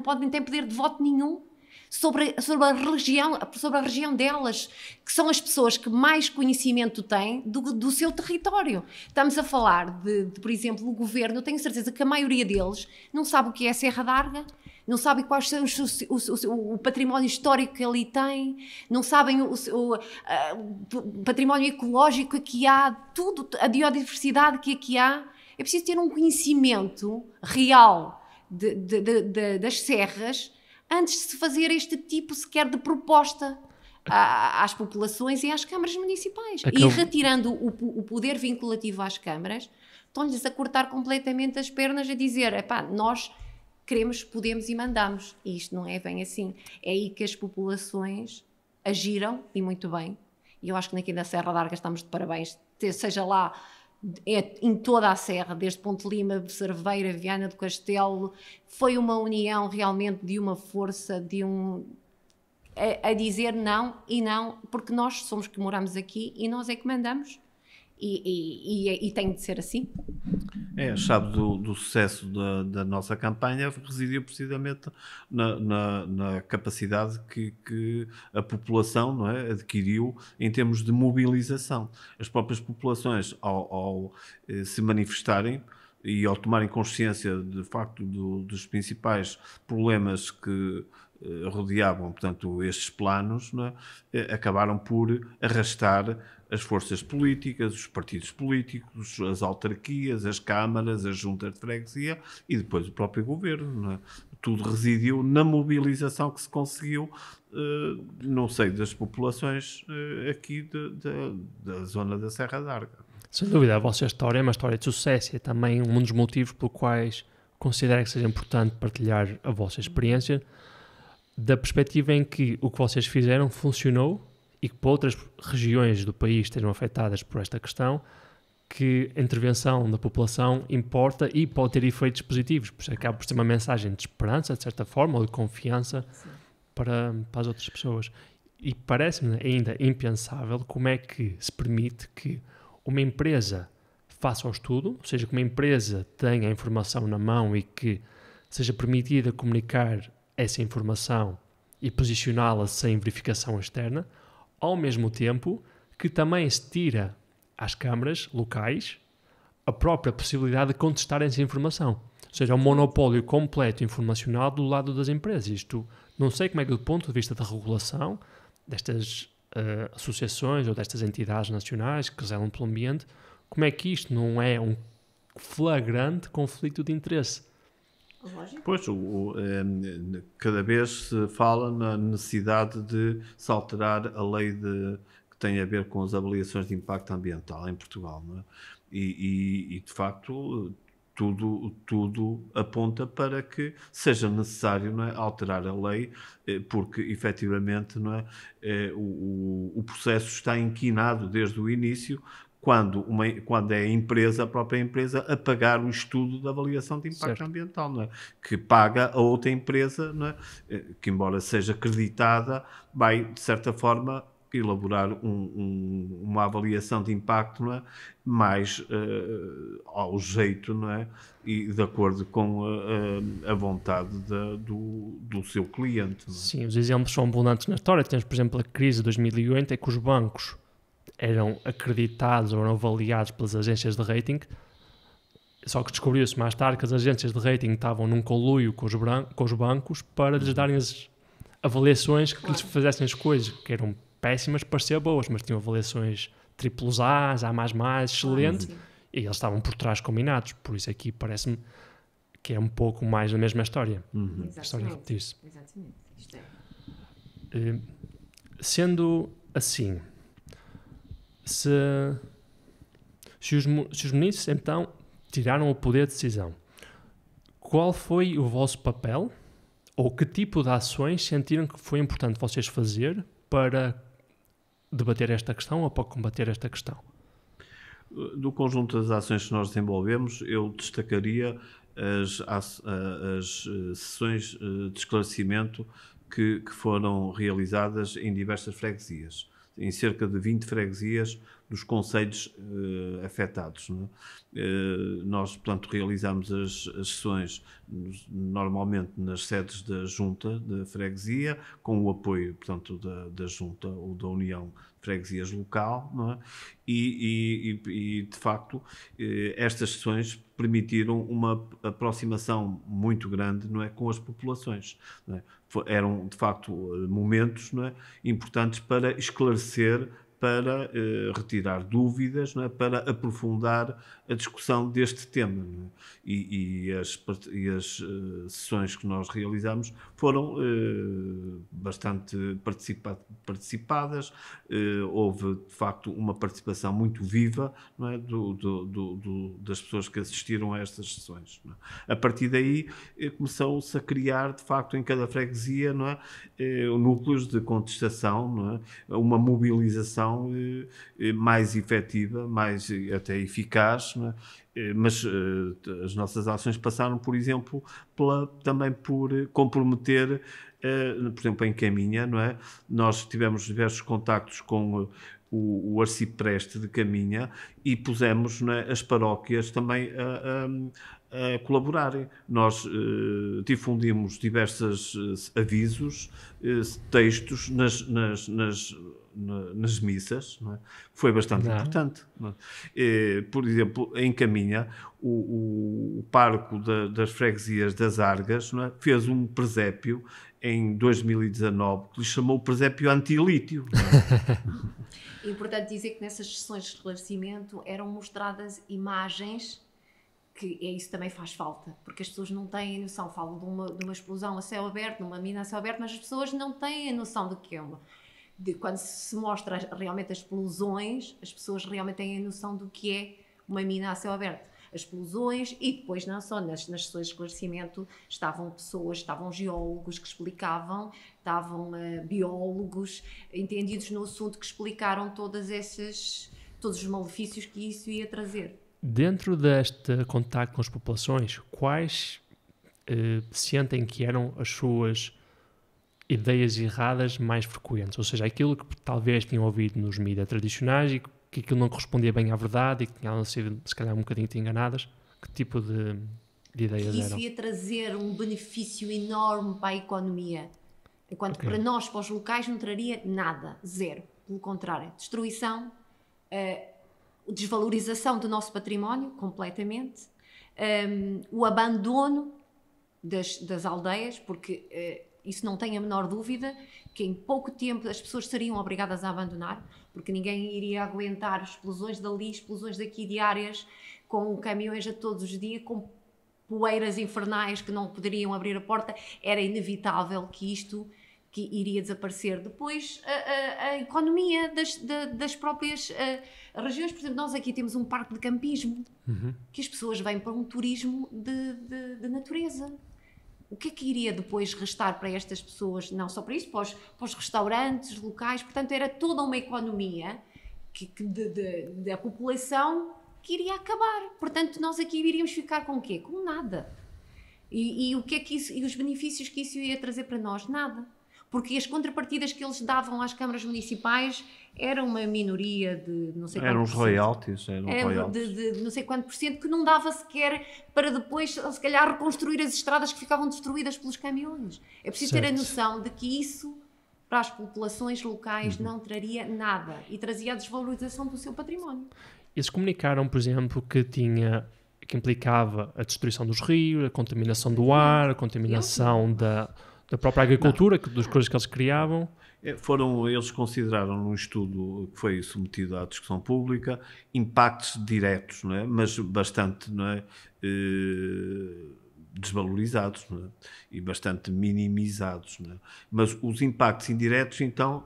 podem ter poder de voto nenhum sobre a região delas, que são as pessoas que mais conhecimento têm do seu território. Estamos a falar por exemplo, o governo, eu tenho certeza que a maioria deles não sabe o que é a Serra d'Arga, não sabem quais são o património histórico que ali tem, não sabem o património ecológico que aqui há, tudo, a biodiversidade que aqui há. É preciso ter um conhecimento real das serras antes de se fazer este tipo sequer de proposta às populações e às câmaras municipais. E retirando o poder vinculativo às câmaras, estão-lhes a cortar completamente as pernas, a dizer, epá, nós queremos, podemos e mandamos. E isto não é bem assim. É aí que as populações agiram, e muito bem. E eu acho que aqui na Serra da Arga estamos de parabéns, seja lá em toda a Serra, desde Ponte Lima, Cerveira, Viana do Castelo, foi uma união realmente de uma força, a dizer não e não, porque nós somos que moramos aqui e nós é que mandamos. E tem de ser assim. A chave do sucesso da nossa campanha residiu precisamente na capacidade que a população, não é, adquiriu em termos de mobilização. As próprias populações, ao se manifestarem e ao tomarem consciência de facto dos principais problemas que rodeavam, portanto, estes planos, não é, acabaram por arrastar as forças políticas, os partidos políticos, as autarquias, as câmaras, as juntas de freguesia e depois o próprio governo. Não é? Tudo residiu na mobilização que se conseguiu no seio das populações aqui da zona da Serra da Arga. Sem dúvida, a vossa história é uma história de sucesso e é também um dos motivos pelo quais considero que seja importante partilhar a vossa experiência, da perspectiva em que o que vocês fizeram funcionou e que para outras regiões do país estejam afetadas por esta questão, que a intervenção da população importa e pode ter efeitos positivos, por isso acaba por ser uma mensagem de esperança, de certa forma, ou de confiança para as outras pessoas. E parece-me ainda impensável como é que se permite que uma empresa faça o estudo, ou seja, que uma empresa tenha a informação na mão e que seja permitida comunicar essa informação e posicioná-la sem verificação externa, ao mesmo tempo que também se tira às câmaras locais a própria possibilidade de contestar essa informação. Ou seja, um monopólio completo informacional do lado das empresas. Isto, não sei como é que do ponto de vista da regulação destas associações ou destas entidades nacionais que zelam pelo ambiente, como é que isto não é um flagrante conflito de interesse? Pois, cada vez se fala na necessidade de se alterar a lei que tem a ver com as avaliações de impacto ambiental em Portugal, não é? E de facto, tudo aponta para que seja necessário, não é, alterar a lei, porque efetivamente, não é, o processo está inquinado desde o início, quando é a própria empresa, a pagar o estudo de avaliação de impacto ambiental, não é? Que paga a outra empresa, não é? Que, embora seja acreditada, vai, de certa forma, elaborar uma avaliação de impacto, não é? Mais ao jeito, não é? E de acordo com a vontade do seu cliente. Não é? Sim, os exemplos são abundantes na história. Temos, por exemplo, a crise de 2008, em que os bancos eram acreditados ou eram avaliados pelas agências de rating, só que descobriu-se mais tarde que as agências de rating estavam num conluio com os bancos para lhes darem as avaliações que lhes fizessem as coisas, que eram péssimas para ser boas, mas tinham avaliações triplos A, A++, excelente, e eles estavam por trás combinados. Por isso aqui parece-me que é um pouco mais a mesma história. A história repetir-se. Exatamente. Isto Sendo assim, se os ministros então tiraram o poder de decisão, qual foi o vosso papel ou que tipo de ações sentiram que foi importante vocês fazer para debater esta questão ou para combater esta questão? Do conjunto das ações que nós desenvolvemos, eu destacaria as sessões de esclarecimento que foram realizadas em diversas freguesias, em cerca de 20 freguesias dos concelhos afetados. Não é? Nós, portanto, realizamos as sessões normalmente nas sedes da Junta de Freguesia, com o apoio, portanto, da Junta ou da União de Freguesias local, não é? E de facto, estas sessões permitiram uma aproximação muito grande, não é, com as populações. Não é? Eram, de facto, momentos, não é, importantes para esclarecer para retirar dúvidas, não é? Para aprofundar a discussão deste tema. Não é? E as sessões que nós realizamos foram bastante participadas, houve de facto uma participação muito viva, não é? Das pessoas que assistiram a estas sessões. Não é? A partir daí começou-se a criar de facto em cada freguesia, não é? Núcleos de contestação, não é? Uma mobilização mais efetiva, mais até eficaz, não é? Mas as nossas ações passaram, por exemplo, também por comprometer, por exemplo, em Caminha, não é? Nós tivemos diversos contactos com o arcipreste de Caminha e pusemos, não é, as paróquias também a colaborarem. Nós difundimos diversos avisos, textos nas missas, não é? Foi bastante importante. Não é? Por exemplo, em Caminha, o pároco das freguesias das Argas, não é? Fez um presépio em 2019 que lhe chamou o presépio antilítio. É importante dizer que nessas sessões de esclarecimento eram mostradas imagens, que isso também faz falta, porque as pessoas não têm a noção. Falo de uma explosão a céu aberto, de uma mina a céu aberto, mas as pessoas não têm a noção do que é quando se mostra realmente as explosões, as pessoas realmente têm a noção do que é uma mina a céu aberto. As explosões, e depois não só nas sessões de esclarecimento estavam geólogos que explicavam, estavam biólogos entendidos no assunto que explicaram todos os malefícios que isso ia trazer. Dentro deste contacto com as populações, quais sentem que eram as suas ideias erradas mais frequentes? Ou seja, aquilo que talvez tinham ouvido nos mídias tradicionais e que aquilo não correspondia bem à verdade e que tinham sido, se calhar, um bocadinho enganadas. Que tipo de ideias eram? Isso ia trazer um benefício enorme para a economia, enquanto que para nós, para os locais, não traria nada, zero. Pelo contrário, destruição, desvalorização do nosso património, completamente, o abandono das aldeias, porque isso não tem a menor dúvida que em pouco tempo as pessoas seriam obrigadas a abandonar, porque ninguém iria aguentar explosões dali, explosões daqui diárias, com caminhões a todos os dias, com poeiras infernais que não poderiam abrir a porta. Era inevitável que isto iria desaparecer. Depois, a economia das próprias regiões. Por exemplo, nós aqui temos um parque de campismo, que as pessoas vêm para um turismo de natureza. O que é que iria depois restar para estas pessoas? Não só para isso, para os restaurantes locais. Portanto, era toda uma economia da população que iria acabar. Portanto, nós aqui iríamos ficar com o quê? Com nada. E o que é que isso, e os benefícios que isso ia trazer para nós? Nada. Porque as contrapartidas que eles davam às câmaras municipais eram uma minoria de não sei quanto eram os royalties, de não sei quanto por cento, que não dava sequer para depois, se calhar, reconstruir as estradas que ficavam destruídas pelos caminhões. É preciso ter a noção de que isso, para as populações locais, não traria nada e trazia a desvalorização do seu património. Eles comunicaram, por exemplo, que implicava a destruição dos rios, a contaminação do ar, a contaminação da própria agricultura, das coisas que eles criavam. Eles consideraram num estudo que foi submetido à discussão pública impactos diretos, não é? Mas bastante, não é? Desvalorizados, não é? E bastante minimizados, não é? Mas os impactos indiretos, então,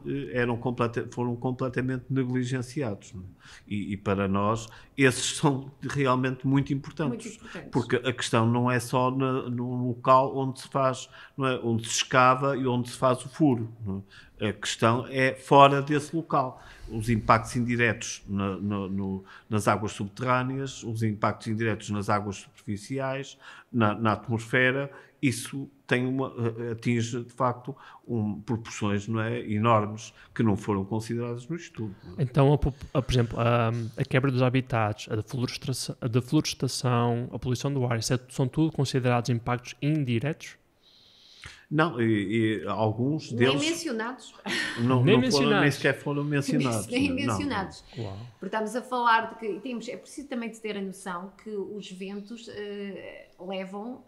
foram completamente negligenciados, não é? E para nós esses são realmente muito importantes, porque a questão não é só no local onde se faz, não é? Onde se escava e onde se faz o furo, não é? A questão é fora desse local. Os impactos indiretos nas águas subterrâneas, os impactos indiretos nas águas superficiais, na atmosfera, isso atinge de facto proporções, não é, enormes que não foram consideradas no estudo. Então, por exemplo, a quebra dos habitats, a deflorestação, a poluição do ar, são tudo considerados impactos indiretos? Não, e alguns deles... Nem mencionados. Nem sequer foram mencionados. Nem mencionados. Uau. Porque estamos a falar de que é preciso também ter a noção que os ventos levam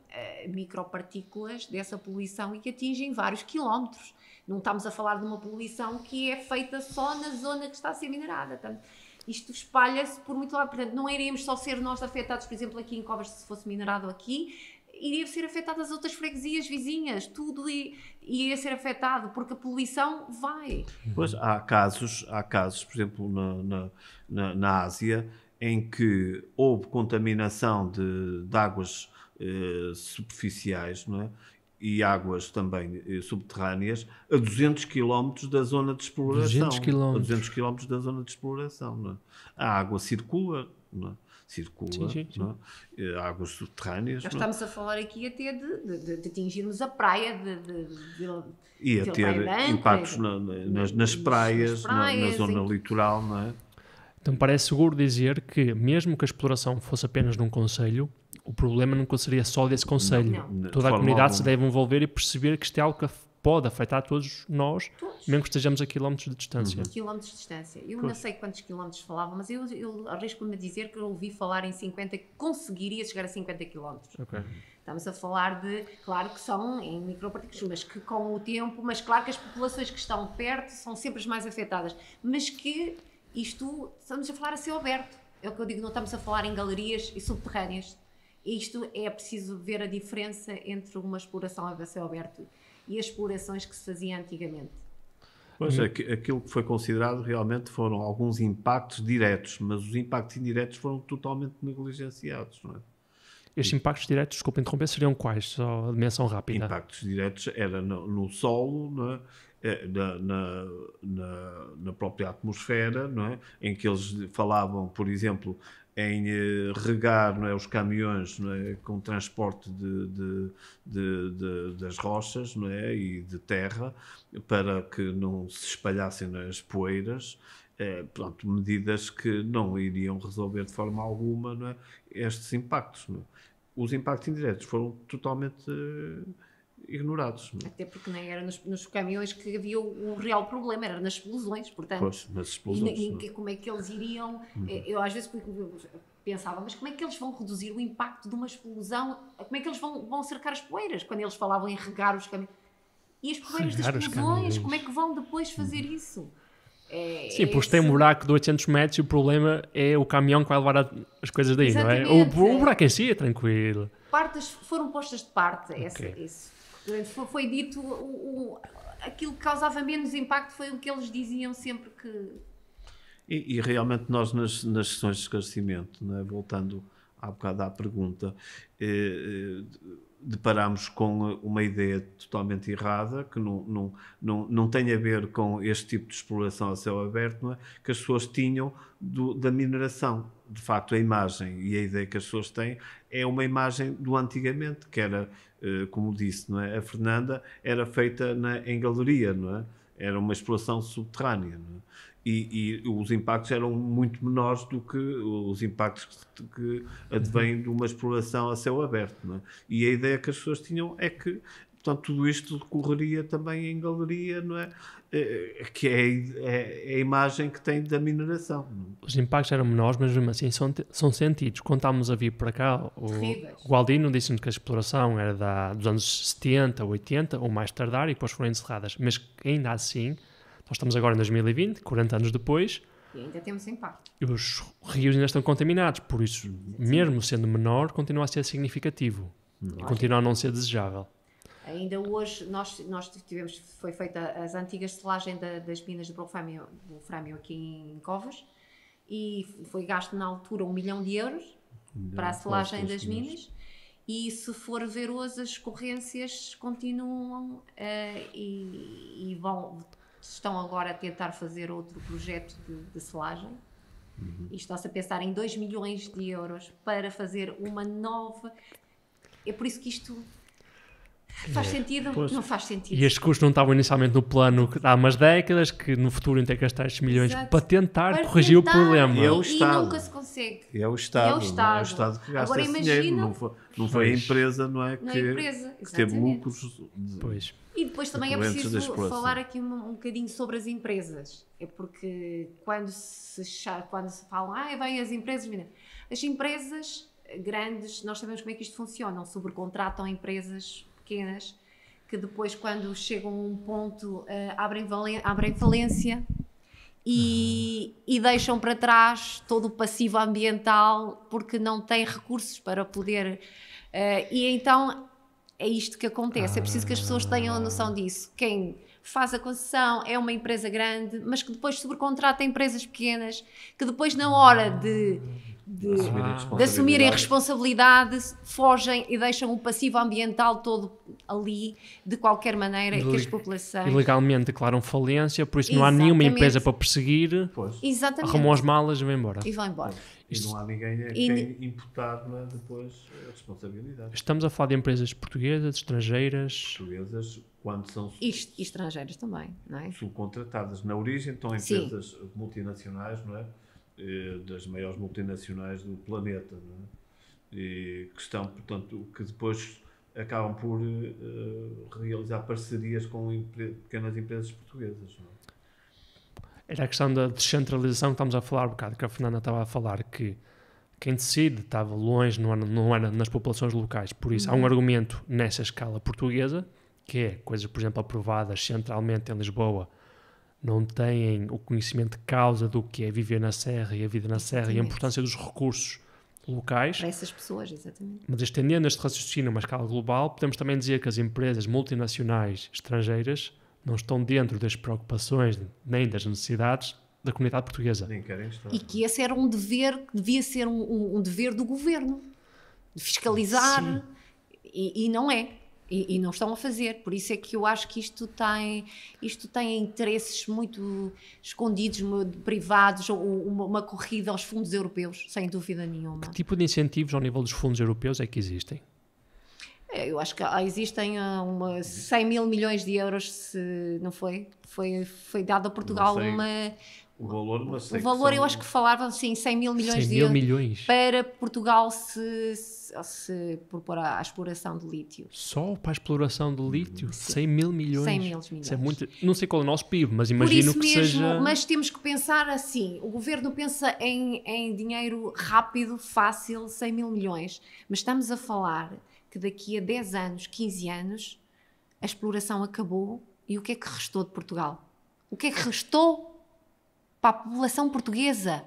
micropartículas dessa poluição e que atingem vários quilómetros. Não estamos a falar de uma poluição que é feita só na zona que está a ser minerada. Portanto, isto espalha-se por muito lado. Portanto, não iríamos só ser nós afetados, por exemplo, aqui em Covas, se fosse minerado aqui, iria ser afetadas as outras freguesias vizinhas, tudo iria ser afetado, porque a poluição vai. Pois, há casos, por exemplo, na Ásia, em que houve contaminação de águas superficiais, não é? E águas também subterrâneas a 200 km da zona de exploração. 200 km. A 200 km da zona de exploração. Não é? A água circula, não é? Circula, Sim. não é? Águas subterrâneas. Nós não é? estamos a falar aqui até de atingirmos a praia E a de ter Praia Branca, impactos nas praias, na zona litoral, não é? Então parece seguro dizer que, mesmo que a exploração fosse apenas num concelho, o problema nunca seria só desse concelho. Não. Toda a De forma comunidade se alguma. deve envolver e perceber que isto é algo que pode afetar todos nós, mesmo que estejamos a quilómetros de distância. quilómetros de distância. Eu não sei quantos quilómetros falava, mas eu arrisco-me a dizer que eu ouvi falar em 50, que conseguiria chegar a 50 quilómetros. Ok. Estamos a falar de, claro que são em micropartículas, mas que com o tempo, mas claro que as populações que estão perto são sempre as mais afetadas, mas que isto, estamos a falar a céu aberto, é o que eu digo, não estamos a falar em galerias e subterrâneas. Isto é preciso ver a diferença entre uma exploração a céu aberto e as explorações que se faziam antigamente. Pois, aquilo que foi considerado realmente foram alguns impactos diretos, mas os impactos indiretos foram totalmente negligenciados, não é? Estes impactos diretos, desculpa interromper, seriam quais? Só de menção rápida. Impactos diretos era no solo, não é? Na própria atmosfera, não é? Em que eles falavam, por exemplo, em regar, não é, os caminhões, não é, com transporte das rochas, não é, e de terra, para que não se espalhassem as poeiras. Pronto, medidas que não iriam resolver de forma alguma, não é, estes impactos. Não é? Os impactos indiretos foram totalmente ignorados. Não é? Até porque nem era nos caminhões que havia o real problema, era nas explosões, portanto. Pois, nas explosões. Como é que eles iriam... Eu às vezes pensava, mas como é que eles vão reduzir o impacto de uma explosão? Como é que eles vão cercar as poeiras? Quando eles falavam em regar os caminhões. E as poeiras das explosões, como é que vão depois fazer isso? Sim, porque tem um buraco de 800 metros e o problema é o caminhão que vai levar as coisas daí, não é? Exatamente. O buraco em si é tranquilo. Partes foram postas de parte, Ok. isso. Foi dito, aquilo que causava menos impacto foi o que eles diziam sempre que... E realmente nós nas sessões de esclarecimento, não é? Voltando há bocado à pergunta, deparámos com uma ideia totalmente errada, que não tem a ver com este tipo de exploração a céu aberto, não é? Que as pessoas tinham da mineração. De facto, a imagem e a ideia que as pessoas têm é uma imagem do antigamente, que era, como disse, não é? A Fernanda era feita em galeria, não é? Era uma exploração subterrânea, não é? E os impactos eram muito menores do que os impactos que advêm de uma exploração a céu aberto. Não é? E a ideia que as pessoas tinham é que, portanto, tudo isto decorreria também em galeria, não é? Que é a imagem que tem da mineração. Os impactos eram menores, mas mesmo assim são sentidos. Quando estávamos a vir para cá, o Aldino disse-nos que a exploração era dos anos 70, 80 ou mais tardar e depois foram encerradas. Mas ainda assim... Nós estamos agora em 2020, 40 anos depois. E ainda temos impacto. E os rios ainda estão contaminados, por isso, mesmo sendo menor, continua a ser significativo. E continua a não ser desejável. Ainda hoje, nós tivemos, foi feita as antigas selagens das minas de Wolframio aqui em Covas, e foi gasto na altura 1 milhão de euros para a selagem das minas. E se for ver hoje, as escorrências continuam e estão agora a tentar fazer outro projeto de selagem. E está-se a pensar em 2 milhões de euros para fazer uma nova... É por isso que isto faz sentido, não faz sentido. E estes custos não estavam inicialmente no plano há umas décadas, que no futuro iam ter que gastar estes milhões para tentar corrigir o problema. E é o Estado. E nunca se consegue. E é o Estado. É o Estado que gasta esse dinheiro. Não foi a empresa, não é? Que teve lucros. Pois. E depois também é preciso falar aqui um bocadinho sobre as empresas. É porque quando se fala, vêm as empresas grandes, nós sabemos como é que isto funciona, subcontratam empresas pequenas que depois, quando chegam a um ponto, abrem falência e deixam para trás todo o passivo ambiental porque não têm recursos para poder... e então é isto que acontece. É preciso que as pessoas tenham a noção disso. Quem faz a concessão é uma empresa grande, mas que depois sobrecontrata empresas pequenas, que depois na hora de assumirem responsabilidade, fogem e deixam o passivo ambiental todo ali, de qualquer maneira, que as populações... Ilegalmente declaram falência, por isso não há nenhuma empresa para perseguir, arrumam as malas e vão embora. E vão embora. E não há ninguém a quem imputar depois a responsabilidade. Estamos a falar de empresas portuguesas, estrangeiras... Portuguesas, quando são... E estrangeiras também, não é? Subcontratadas. Na origem estão empresas multinacionais, não é? Das maiores multinacionais do planeta, não é? E que estão, portanto, que depois acabam por realizar parcerias com pequenas empresas portuguesas, não é? Era a questão da descentralização que estamos a falar um bocado, que a Fernanda estava a falar, que quem decide estava longe, não era nas populações locais. Por isso, há um argumento nessa escala portuguesa, que é coisas, por exemplo, aprovadas centralmente em Lisboa, não têm o conhecimento de causa do que é viver na Serra e a vida na Serra e a importância dos recursos locais. Para essas pessoas, exatamente. Mas estendendo este raciocínio a uma escala global, podemos também dizer que as empresas multinacionais estrangeiras não estão dentro das preocupações nem das necessidades da comunidade portuguesa. Nem querem estar. E que esse era um dever, que devia ser um dever do governo, de fiscalizar, e não é. E não estão a fazer. Por isso é que eu acho que isto tem interesses muito escondidos, privados, ou uma corrida aos fundos europeus, sem dúvida nenhuma. Que tipo de incentivos ao nível dos fundos europeus é que existem? Eu acho que existem 100 mil milhões de euros, se não foi? Foi dado a Portugal o valor, mas sei o valor eu acho que falavam assim, 100 mil milhões de euros para Portugal se propor à exploração de lítio. Só para a exploração de lítio? 100 mil milhões? 100 mil milhões. Isso é muito, não sei qual é o nosso PIB, mas imagino que seja... Mas temos que pensar assim, o governo pensa em dinheiro rápido, fácil, 100 mil milhões, mas estamos a falar que daqui a 10 anos, 15 anos, a exploração acabou e o que é que restou de Portugal? O que é que restou para a população portuguesa?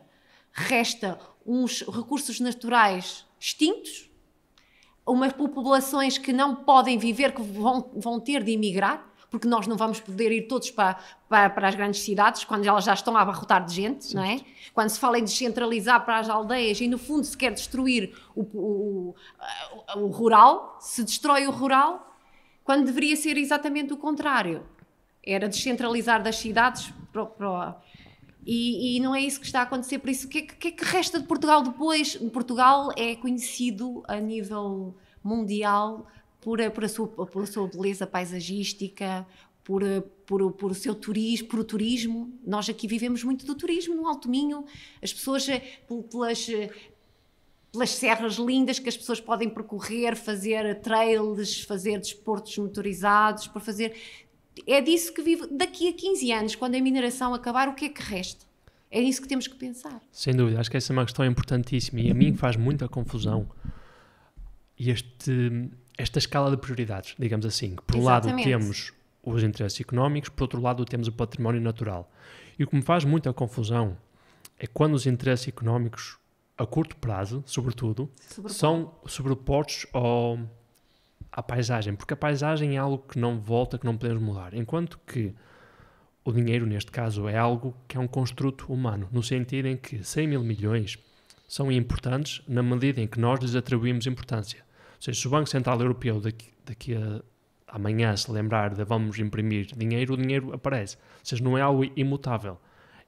Resta uns recursos naturais extintos, umas populações que não podem viver, que vão ter de emigrar, porque nós não vamos poder ir todos para as grandes cidades, quando elas já estão a abarrotar de gente, certo. Não é? Quando se fala em descentralizar para as aldeias e, no fundo, se quer destruir o rural, se destrói o rural, quando deveria ser exatamente o contrário. Era descentralizar das cidades e não é isso que está a acontecer. Por isso, o que é que resta de Portugal depois? Portugal é conhecido a nível mundial por a sua beleza paisagística, por o seu turismo, por o turismo. Nós aqui vivemos muito do turismo no Alto Minho. As pessoas, pelas serras lindas que as pessoas podem percorrer, fazer trails, fazer desportos motorizados, para fazer... É disso que vive. Daqui a 15 anos, quando a mineração acabar, o que é que resta? É isso que temos que pensar. Sem dúvida, acho que essa é uma questão importantíssima e a mim faz muita confusão esta escala de prioridades, digamos assim. Por um lado temos os interesses económicos, por outro lado temos o património natural. E o que me faz muita confusão é quando os interesses económicos, a curto prazo, sobretudo, são sobrepostos à paisagem, porque a paisagem é algo que não volta, que não podemos mudar, enquanto que o dinheiro, neste caso, é algo que é um construto humano, no sentido em que 100 mil milhões são importantes na medida em que nós lhes atribuímos importância. Ou seja, se o Banco Central Europeu daqui a amanhã se lembrar de vamos imprimir dinheiro, o dinheiro aparece. Ou seja, não é algo imutável.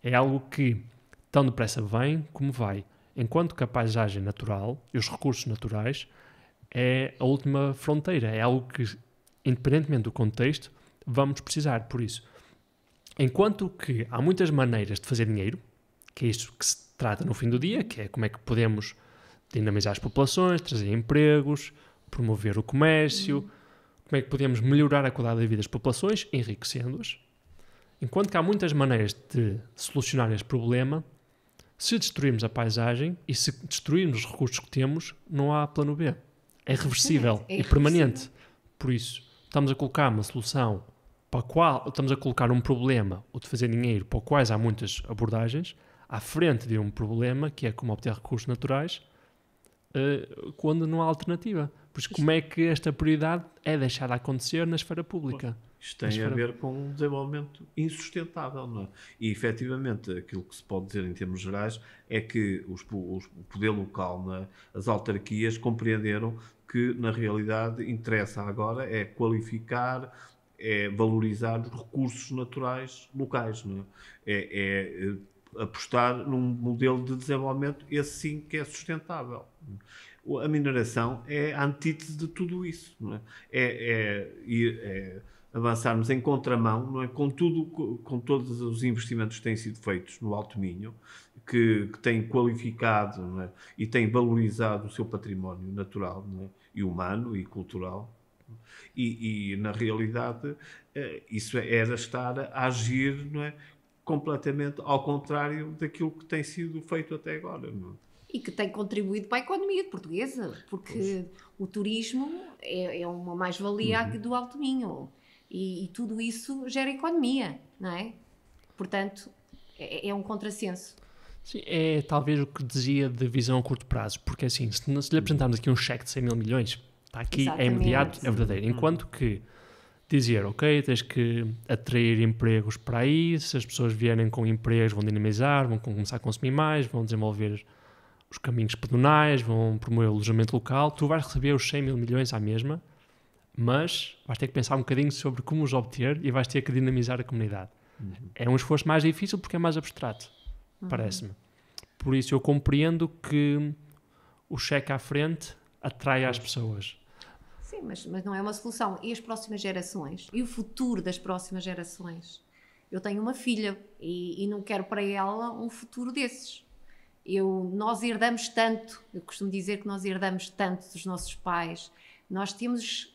É algo que tão depressa vem como vai. Enquanto que a paisagem natural e os recursos naturais é a última fronteira. É algo que, independentemente do contexto, vamos precisar. Por isso, enquanto que há muitas maneiras de fazer dinheiro, que é isso que se trata no fim do dia, que é como é que podemos dinamizar as populações, trazer empregos, promover o comércio, como é que podemos melhorar a qualidade da vida das populações, enriquecendo-as. Enquanto que há muitas maneiras de solucionar este problema, se destruirmos a paisagem e se destruirmos os recursos que temos, não há plano B. É reversível e permanente. Por isso, estamos a colocar uma solução para a qual estamos a colocar um problema ou de fazer dinheiro para o quais há muitas abordagens, à frente de um problema que é como obter recursos naturais, quando não há alternativa. Pois como é que esta prioridade é deixada acontecer na esfera pública? Isto tem a ver com um desenvolvimento insustentável, não é? E, efetivamente, aquilo que se pode dizer em termos gerais é que o poder local, não é? As autarquias compreenderam que, na realidade, interessa agora é qualificar, é valorizar os recursos naturais locais, não é? É apostar num modelo de desenvolvimento, esse sim que é sustentável. A mineração é a antítese de tudo isso, não é? É avançarmos em contramão, não é? Com todos os investimentos que têm sido feitos no Alto Minho, que têm qualificado, não é? E têm valorizado o seu património natural, não é? E humano e cultural. E na realidade, isso era estar a agir, não é? Completamente ao contrário daquilo que tem sido feito até agora, não é? E que tem contribuído para a economia portuguesa, porque o turismo é uma mais-valia do Alto Minho. E tudo isso gera economia, não é? Portanto, é um contrassenso. Sim, é talvez o que dizia de visão a curto prazo, porque assim, se lhe apresentarmos aqui um cheque de 100 mil milhões, está aqui, é imediato, é verdadeiro. Enquanto que dizer, ok, tens que atrair empregos para aí, se as pessoas vierem com empregos vão dinamizar, vão começar a consumir mais, vão desenvolver os caminhos pedonais, vão promover o alojamento local, tu vais receber os 100 mil milhões à mesma, mas vais ter que pensar um bocadinho sobre como os obter e vais ter que dinamizar a comunidade. É um esforço mais difícil porque é mais abstrato, parece-me. Por isso eu compreendo que o cheque à frente atrai as pessoas. Sim, mas não é uma solução. E as próximas gerações? E o futuro das próximas gerações? Eu tenho uma filha e não quero para ela um futuro desses. Nós herdamos tanto, eu costumo dizer que nós herdamos tanto dos nossos pais, nós temos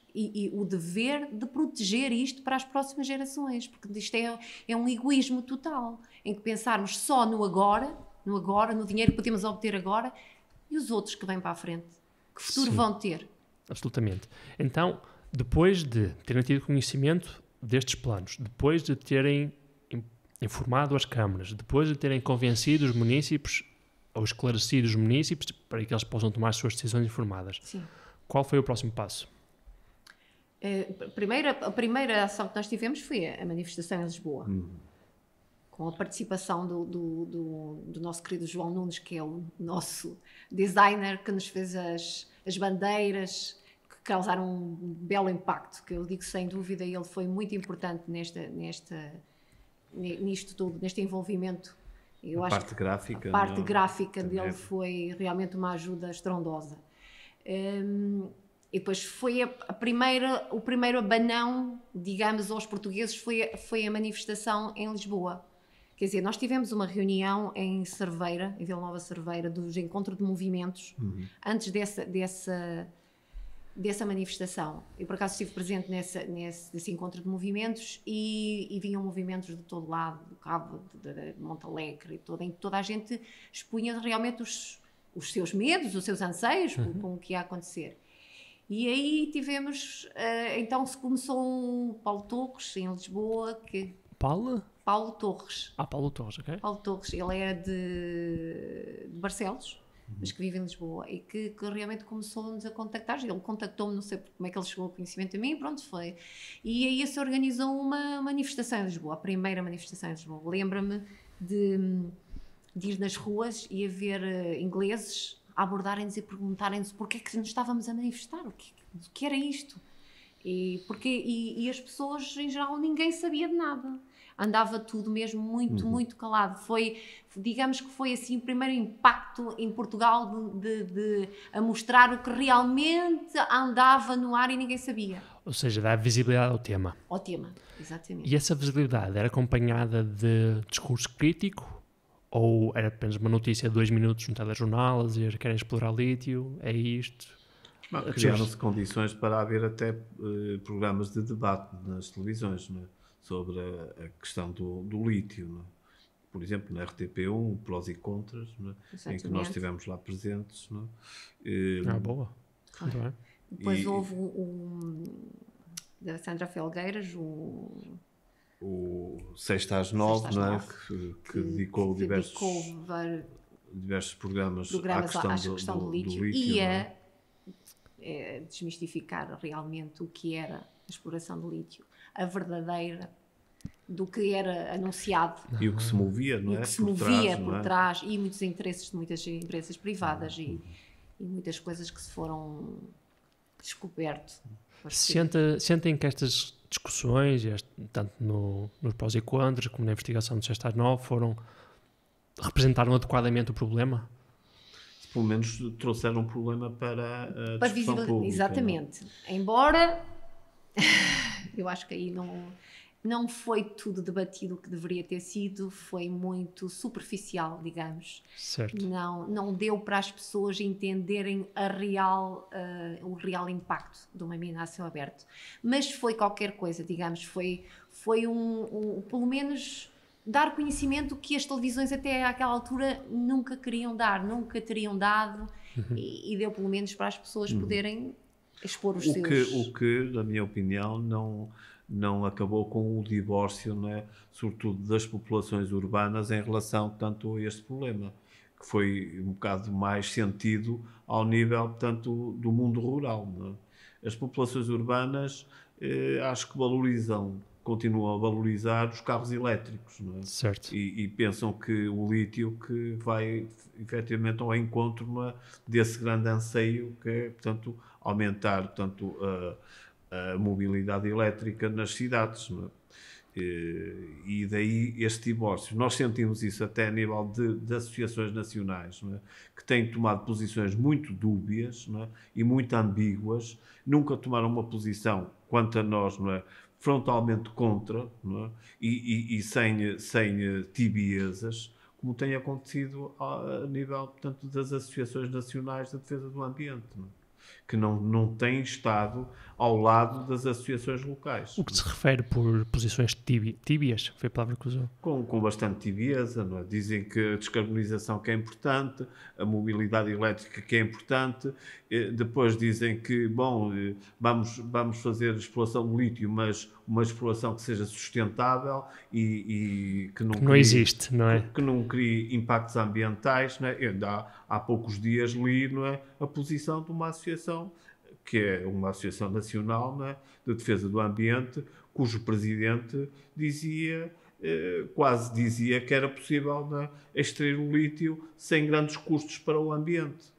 o dever de proteger isto para as próximas gerações, porque isto é um egoísmo total, em que pensarmos só no agora, no dinheiro que podemos obter agora, e os outros que vêm para a frente, que futuro vão ter? Absolutamente. Então, depois de terem tido conhecimento destes planos, depois de terem informado as câmaras, depois de terem convencido os munícipes ou esclarecido os munícipes para que eles possam tomar as suas decisões informadas. Sim. Qual foi o próximo passo? A primeira ação que nós tivemos foi a manifestação em Lisboa, com a participação do nosso querido João Nunes, que é o nosso designer, que nos fez as bandeiras, que causaram um belo impacto, que eu digo sem dúvida, ele foi muito importante nisto tudo, neste envolvimento. A parte gráfica. A parte gráfica dele foi realmente uma ajuda estrondosa. E depois foi o primeiro abanão, digamos, aos portugueses, foi a manifestação em Lisboa. Quer dizer, nós tivemos uma reunião em Cerveira, em Vila Nova Cerveira, dos encontros de movimentos, antes dessa manifestação. Eu, por acaso, estive presente nesse encontro de movimentos e vinham movimentos de todo lado, do Cabo, de Montalegre, em que toda a gente expunha realmente os seus medos, os seus anseios com o que ia acontecer. E aí tivemos, então se começou um Paulo Torres, em Lisboa, que... Paulo Torres. Paulo Torres, ok. Paulo Torres, ele era de Barcelos, mas que vive em Lisboa, e que realmente começou-nos a contactar. Ele contactou-me, não sei como é que ele chegou ao conhecimento de mim, e pronto, foi. E aí se organizou uma manifestação em Lisboa, a primeira manifestação em Lisboa. Lembro-me de ir nas ruas e haver ingleses a abordarem-nos e perguntarem-nos porque é que nos estávamos a manifestar, o que era isto. E as pessoas, em geral, ninguém sabia de nada. Andava tudo mesmo muito calado. Digamos que foi assim o primeiro impacto em Portugal de a mostrar o que realmente andava no ar e ninguém sabia. Ou seja, dar visibilidade ao tema. Ao tema, exatamente. E essa visibilidade era acompanhada de discurso crítico? Ou era apenas uma notícia de 2 minutos no telejornal a dizer que querem explorar lítio, é isto? Criaram-se condições para haver até programas de debate nas televisões, não é? Sobre a questão do lítio, não é? Por exemplo, na RTP1, prós e contras, não é? Em que nós estivemos lá presentes. Não é? Boa. Muito bem. Depois houve da Sandra Felgueiras, O 6 às 9, não é? Que dedicou diversos programas à questão do lítio e a desmistificar realmente o que era a exploração do lítio, a verdadeira, do que era anunciado. E o que se movia, não é? E o que se movia por trás, e muitos interesses de muitas empresas privadas e muitas coisas que se foram descobertas. Sentem que estas discussões, tanto nos prós e contras como na investigação do 6 às 9, representaram adequadamente o problema? Pelo menos trouxeram um problema para a discussão pública. Exatamente. Embora eu acho que aí não foi tudo debatido o que deveria ter sido, foi muito superficial, digamos. Certo. Não deu para as pessoas entenderem o real impacto de uma mina a céu aberto. Mas foi qualquer coisa, digamos, foi pelo menos dar conhecimento que as televisões até àquela altura nunca queriam dar, nunca teriam dado, e deu pelo menos para as pessoas poderem expor os seus... O que, na minha opinião, não acabou com o divórcio, não é? Sobretudo das populações urbanas em relação, portanto, a este problema, que foi um bocado mais sentido ao nível, portanto, do mundo rural. Não é? As populações urbanas acho que continuam a valorizar os carros elétricos, não é? Certo. E pensam que o lítio que vai efetivamente ao encontro, não é, desse grande anseio que é, portanto, aumentar, portanto, a mobilidade elétrica nas cidades, não é? E daí este divórcio. Nós sentimos isso até a nível de associações nacionais, não é? Que têm tomado posições muito dúbias, não é? E muito ambíguas, nunca tomaram uma posição, quanto a nós, não é, frontalmente contra, não é? E sem tibiezas, como tem acontecido a nível, portanto, das associações nacionais de defesa do ambiente, não é? Que não têm estado ao lado das associações locais. O que se refere por posições tíbias, foi a palavra que usou. Com bastante tibieza, não é? Dizem que a descarbonização que é importante, a mobilidade elétrica que é importante, depois dizem que, bom, vamos fazer exploração de lítio, mas uma exploração que seja sustentável e que não existe, não é? Que não crie impactos ambientais, não é? Há poucos dias li, não é, a posição de uma associação, que é uma associação nacional, não é, de defesa do ambiente, cujo presidente quase dizia que era possível, não é, extrair o lítio sem grandes custos para o ambiente.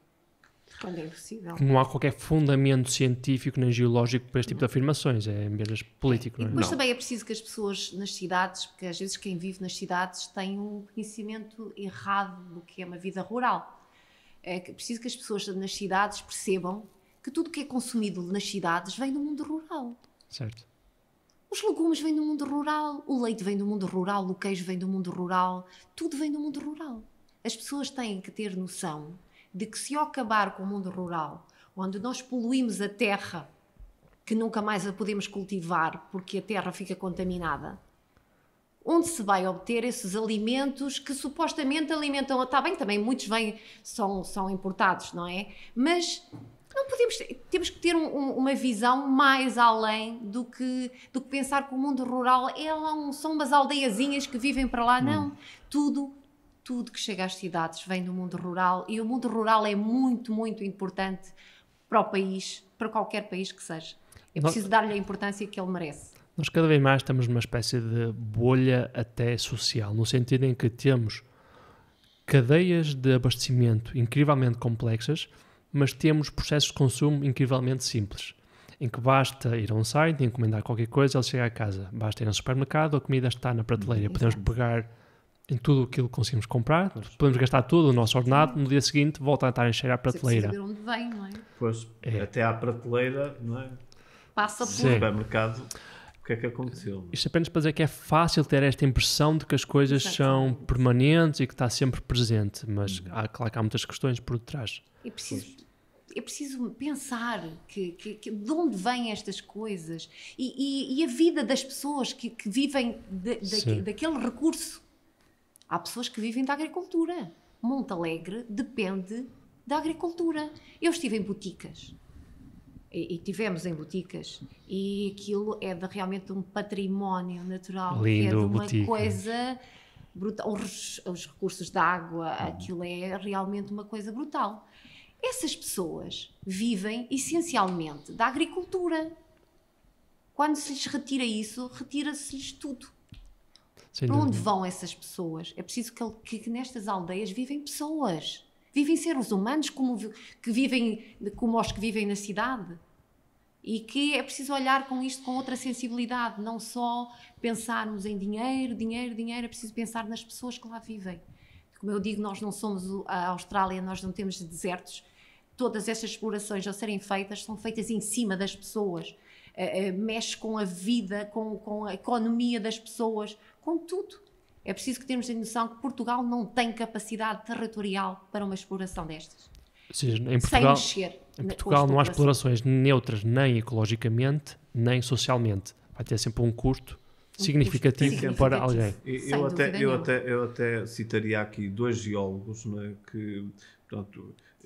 Quando é impossível. Não há qualquer fundamento científico nem geológico para este tipo de afirmações, é apenas político. Não é? E depois também é preciso que as pessoas nas cidades, porque às vezes quem vive nas cidades tem um conhecimento errado do que é uma vida rural. É preciso que as pessoas nas cidades percebam que tudo o que é consumido nas cidades vem do mundo rural. Certo. Os legumes vêm do mundo rural, o leite vem do mundo rural, o queijo vem do mundo rural, tudo vem do mundo rural. As pessoas têm que ter noção de que se eu acabar com o mundo rural, onde nós poluímos a terra, que nunca mais a podemos cultivar porque a terra fica contaminada, onde se vai obter esses alimentos que supostamente alimentam... Está bem, também muitos são importados, não é? Mas não temos que ter uma visão mais além do que pensar que o mundo rural são umas aldeiazinhas que vivem para lá. Não, tudo que chega às cidades vem do mundo rural, e o mundo rural é muito, muito importante para o país, para qualquer país que seja. É preciso dar-lhe a importância que ele merece. Nós cada vez mais estamos numa espécie de bolha até social, no sentido em que temos cadeias de abastecimento incrivelmente complexas, mas temos processos de consumo incrivelmente simples, em que basta ir a um site, encomendar qualquer coisa, ele chega a casa. Basta ir ao supermercado, a comida está na prateleira. Podemos pegar em tudo aquilo que conseguimos comprar, podemos gastar todo o nosso ordenado, no dia seguinte volta a estar a encher a prateleira. Saber onde vem, não é? Pois, até à prateleira, não é? Passa por supermercado. O que é que aconteceu? Isto apenas para dizer que é fácil ter esta impressão de que as coisas são permanentes e que está sempre presente, mas claro que há muitas questões por detrás. É preciso pensar que de onde vêm estas coisas e a vida das pessoas que vivem daquele recurso. Há pessoas que vivem da agricultura. Monte Alegre depende da agricultura. Eu estive em Boticas. e tivemos em boticas, e aquilo é realmente um património natural, Lindo, que é de uma boticas. coisa brutal. Os recursos de água, aquilo é realmente uma coisa brutal. Essas pessoas vivem essencialmente da agricultura. Quando se lhes retira isso, retira-se-lhes tudo. Sem Para onde dúvida. vão essas pessoas? É preciso que nestas aldeias vivem pessoas. Vivem seres humanos que vivem como os que vivem na cidade. E que é preciso olhar com isto com outra sensibilidade. Não só pensarmos em dinheiro, dinheiro, dinheiro. É preciso pensar nas pessoas que lá vivem. Como eu digo, nós não somos a Austrália, nós não temos desertos. Todas estas explorações a serem feitas são feitas em cima das pessoas. Mexe com a vida, com a economia das pessoas, com tudo. É preciso que tenhamos a noção que Portugal não tem capacidade territorial para uma exploração destas. Ou seja, em Sem Portugal, mexer. em com Portugal as não há populações. explorações neutras nem ecologicamente, nem socialmente. Vai ter sempre um custo significativo significativo. para alguém. Sem dúvida nenhuma. Eu até citaria aqui 2 geólogos, não é, Sim.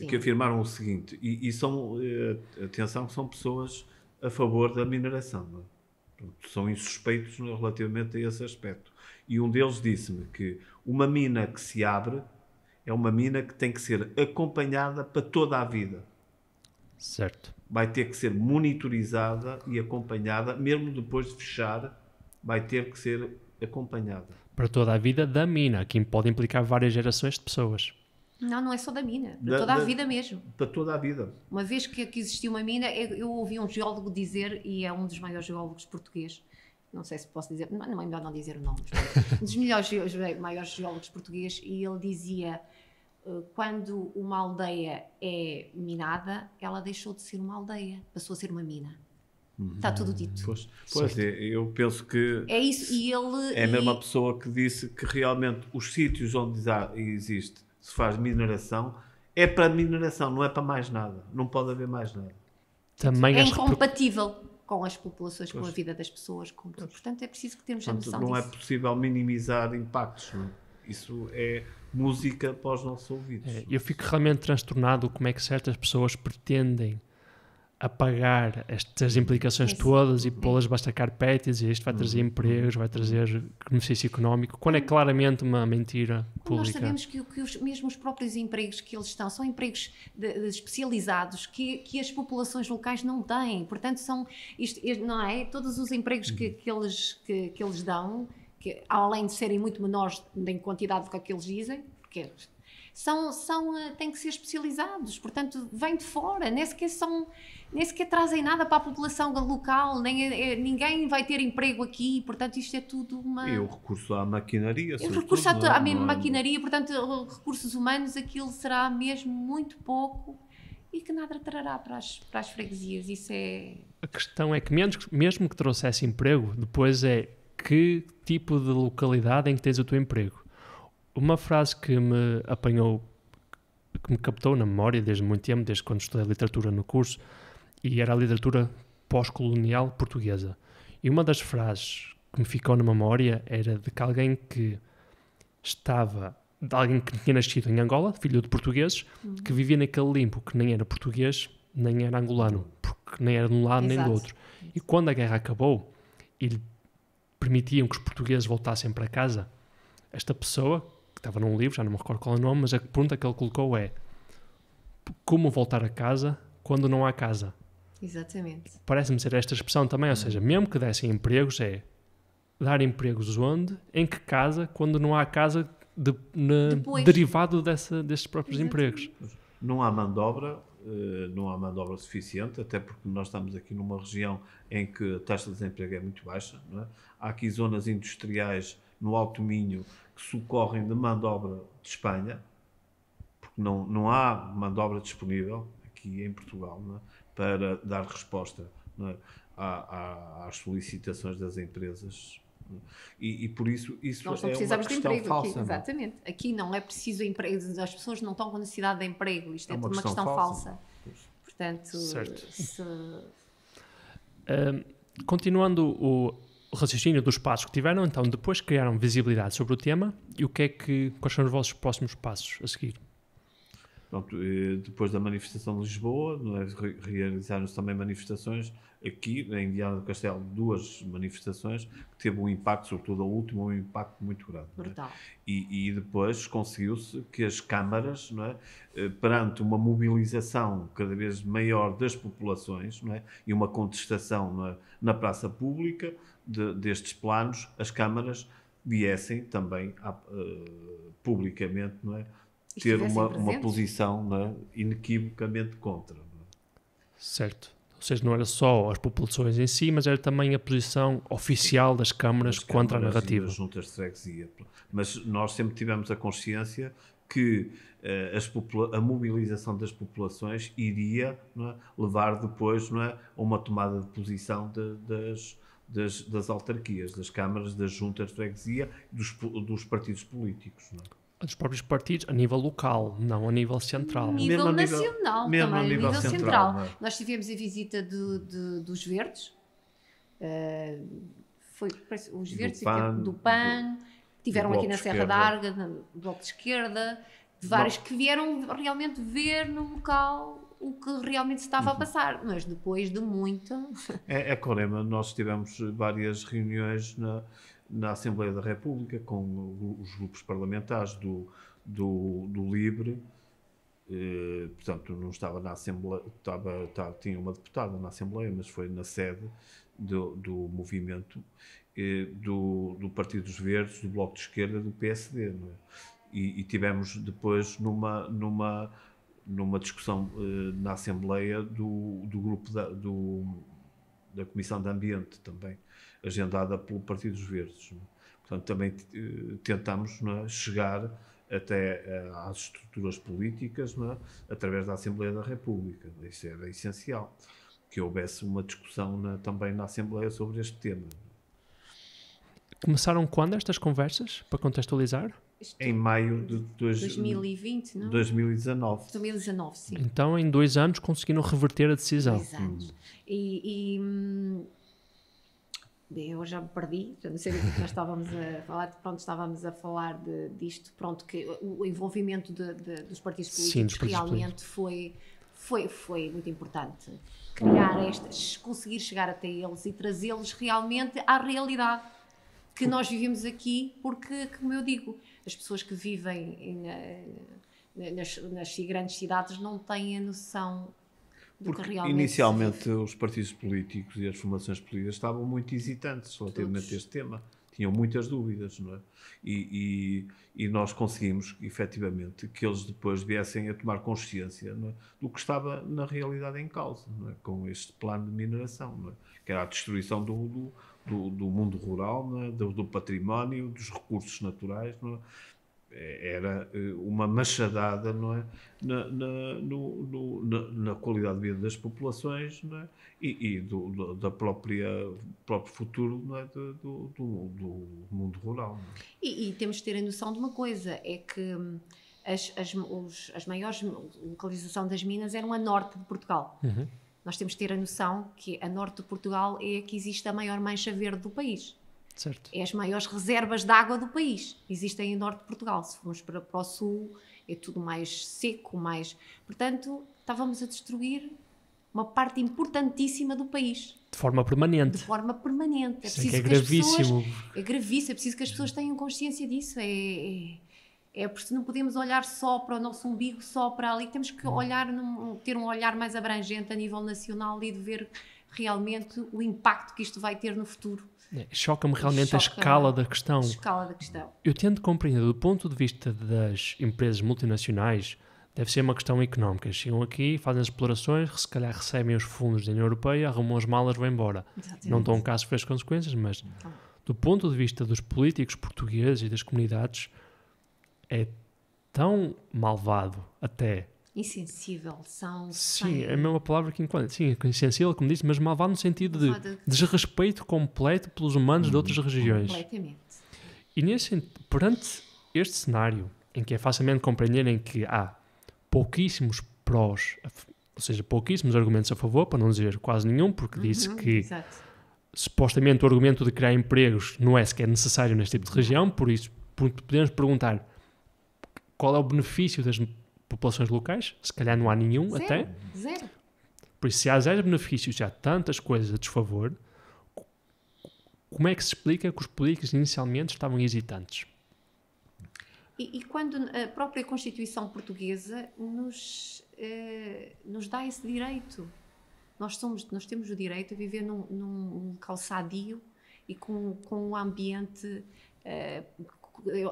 que afirmaram o seguinte, e são, atenção, que são pessoas a favor da mineração, não é? Portanto, são insuspeitos relativamente a esse aspecto. E um deles disse-me que uma mina que se abre é uma mina que tem que ser acompanhada para toda a vida. Certo. Vai ter que ser monitorizada e acompanhada, mesmo depois de fechar, vai ter que ser acompanhada. Para toda a vida da mina, que pode implicar várias gerações de pessoas. Não é só da mina. Para toda a vida mesmo. Para toda a vida. Uma vez que existiu uma mina, eu ouvi um geólogo dizer, e é um dos maiores geólogos portugueses, não sei se posso dizer, não é melhor não dizer o nome, um dos maiores geólogos portugueses, e ele dizia, quando uma aldeia é minada, ela deixou de ser uma aldeia, passou a ser uma mina. Está tudo dito. Pois é, eu penso que É isso, e ele... é a mesma pessoa que disse que realmente os sítios onde se faz mineração, é para mineração, não é para mais nada. Não pode haver mais nada. Também é as incompatível com as populações, com a vida das pessoas, com tudo. Portanto, é preciso que tenhamos a noção Não é disso. possível minimizar impactos. Não é? Isso é música para os nossos ouvidos. Eu fico realmente transtornado como é que certas pessoas pretendem apagar estas implicações todas e pô-las basta carpetes e isto vai trazer empregos, vai trazer benefício económico, quando é claramente uma mentira Nós pública. sabemos que mesmo os próprios empregos que eles estão são empregos especializados que as populações locais não têm. Portanto, são não é? Todos os empregos que eles dão, que além de serem muito menores em quantidade do que eles dizem, porque têm que ser especializados, portanto, vêm de fora, nem sequer trazem nada para a população local, ninguém vai ter emprego aqui, portanto, isto é tudo uma... E o recurso à maquinaria, O recurso à maquinaria, portanto, recursos humanos, aquilo será mesmo muito pouco e que nada trará para as freguesias, isso é... A questão é que mesmo que trouxesse emprego, depois é que tipo de localidade em que tens o teu emprego. Uma frase que me apanhou, que me captou na memória desde muito tempo, desde quando estudei literatura no curso, e era a literatura pós-colonial portuguesa. E uma das frases que me ficou na memória era de que alguém que tinha nascido em Angola, filho de portugueses, que vivia naquele limbo, que nem era português, nem era angolano, porque nem era de um lado nem do outro. E quando a guerra acabou e lhe permitiam que os portugueses voltassem para casa, esta pessoa, que estava num livro, já não me recordo qual é o nome, mas a pergunta que ele colocou é: como voltar a casa quando não há casa? Exatamente. Parece-me ser esta expressão também, ou seja, mesmo que dessem empregos, é dar empregos onde? Em que casa, quando não há casa derivado desses próprios empregos? Não há mão de obra, suficiente, até porque nós estamos aqui numa região em que a taxa de desemprego é muito baixa, não é? Há aqui zonas industriais no Alto Minho que socorrem de mão de obra de Espanha, porque não há mão de obra disponível aqui em Portugal, não é? Para dar resposta, não é? às solicitações das empresas. E por isso nós não é precisamos uma de questão emprego falsa. aqui, exatamente. Aqui não é preciso emprego, as pessoas não estão com necessidade de emprego, isto é uma tudo uma questão questão falsa. falsa. Portanto, Certo. Continuando o raciocínio dos passos que tiveram, então depois criaram visibilidade sobre o tema e quais são os vossos próximos passos a seguir? Pronto, depois da manifestação de Lisboa, não é, realizaram-se também manifestações aqui em Viana do Castelo, 2 manifestações que teve um impacto, sobretudo a última, um impacto muito grande. Brutal. Não é? E depois conseguiu-se que as câmaras, não é, perante uma mobilização cada vez maior das populações, não é, e uma contestação, não é, na praça pública destes planos, as câmaras viessem também publicamente, não é, ter uma posição, não é, inequivocamente contra. Não é? Certo. Ou seja, não era só as populações em si, mas era também a posição oficial das câmaras contra a narrativa. E das juntas de freguesia. Mas nós sempre tivemos a consciência que a mobilização das populações iria, não é, levar depois, não é, a uma tomada de posição das autarquias, das câmaras, das juntas de freguesia, dos partidos políticos. Não é? Dos próprios partidos, a nível local, não a nível central. Nível nacional mesmo também, a nível central. Não é? Nós tivemos a visita dos Verdes, os Verdes do PAN, tiveram aqui na Serra d'Arga, do Bloco de Esquerda, de vários que vieram realmente ver no local o que realmente se estava a passar, mas depois de muita... É Corema, nós tivemos várias reuniões na Assembleia da República com os grupos parlamentares do LIVRE, portanto não estava na Assembleia, tinha uma deputada na Assembleia, mas foi na sede do movimento do Partido dos Verdes, do Bloco de Esquerda, do PSD, não é? E tivemos depois numa discussão na Assembleia do grupo da Comissão de Ambiente também, agendada pelo Partido dos Verdes. Não é? Portanto, também tentamos, não é, chegar até às estruturas políticas, não é, através da Assembleia da República. Isso era essencial, que houvesse uma discussão também na Assembleia sobre este tema. Começaram quando estas conversas, para contextualizar? Em maio de 2020, não? 2019. 2019, sim. Então, em 2 anos, conseguiram reverter a decisão. 2 anos. Eu já me perdi, já não sei do que nós estávamos a falar. Pronto, estávamos a falar disto, pronto, que o envolvimento dos partidos políticos realmente foi muito importante. Criar conseguir chegar até eles e trazê-los realmente à realidade que nós vivemos aqui, porque, como eu digo, as pessoas que vivem nas grandes cidades não têm a noção do que realmente inicialmente os partidos políticos e as formações políticas estavam muito hesitantes relativamente a este tema. Tinham muitas dúvidas, não é? E nós conseguimos, efetivamente, que eles depois viessem a tomar consciência, não é, do que estava na realidade em causa, não é, com este plano de mineração, não é, que era a destruição do mundo rural, não é, do património, dos recursos naturais, não é? Era uma machadada, não é, na qualidade de vida das populações, não é, e do próprio futuro, não é, do mundo rural. Não é? E temos de ter a noção de uma coisa, é que as maiores localização das minas eram a norte de Portugal. Uhum. Nós temos de ter a noção que a norte de Portugal é a que existe a maior mancha verde do país. Certo. É as maiores reservas de água do país. Existem em norte de Portugal. Se formos para o sul, é tudo mais seco, mais... Portanto, estávamos a destruir uma parte importantíssima do país. De forma permanente. De forma permanente. Isso é gravíssimo. É gravíssimo. É preciso que as pessoas tenham consciência disso. É porque não podemos olhar só para o nosso umbigo, só para ali. Temos que ter um olhar mais abrangente a nível nacional e de ver realmente o impacto que isto vai ter no futuro. Choca-me realmente a escala da questão. A escala da questão. Eu tento compreender, do ponto de vista das empresas multinacionais, deve ser uma questão económica. Chegam aqui, fazem as explorações, se calhar recebem os fundos da União Europeia, arrumam as malas e vão embora. Exatamente. Não estão cá a sofrer as consequências, mas do ponto de vista dos políticos portugueses e das comunidades, é tão malvado até... Insensível, Sim, é a mesma palavra que enquanto. Sim, insensível, como disse, mas malvado no sentido de desrespeito completo pelos humanos de outras regiões. Completamente. E perante este cenário, em que é facilmente compreenderem que há pouquíssimos prós, ou seja, pouquíssimos argumentos a favor, para não dizer quase nenhum, porque disse que supostamente o argumento de criar empregos não é sequer necessário neste tipo de região, por isso podemos perguntar qual é o benefício das populações locais, se calhar não há nenhum Zero, até. zero. Por isso, se há zero benefícios e há tantas coisas a desfavor, como é que se explica que os políticos inicialmente estavam hesitantes? E quando a própria Constituição Portuguesa nos dá esse direito. Nós temos o direito a viver num local sadio e com um ambiente,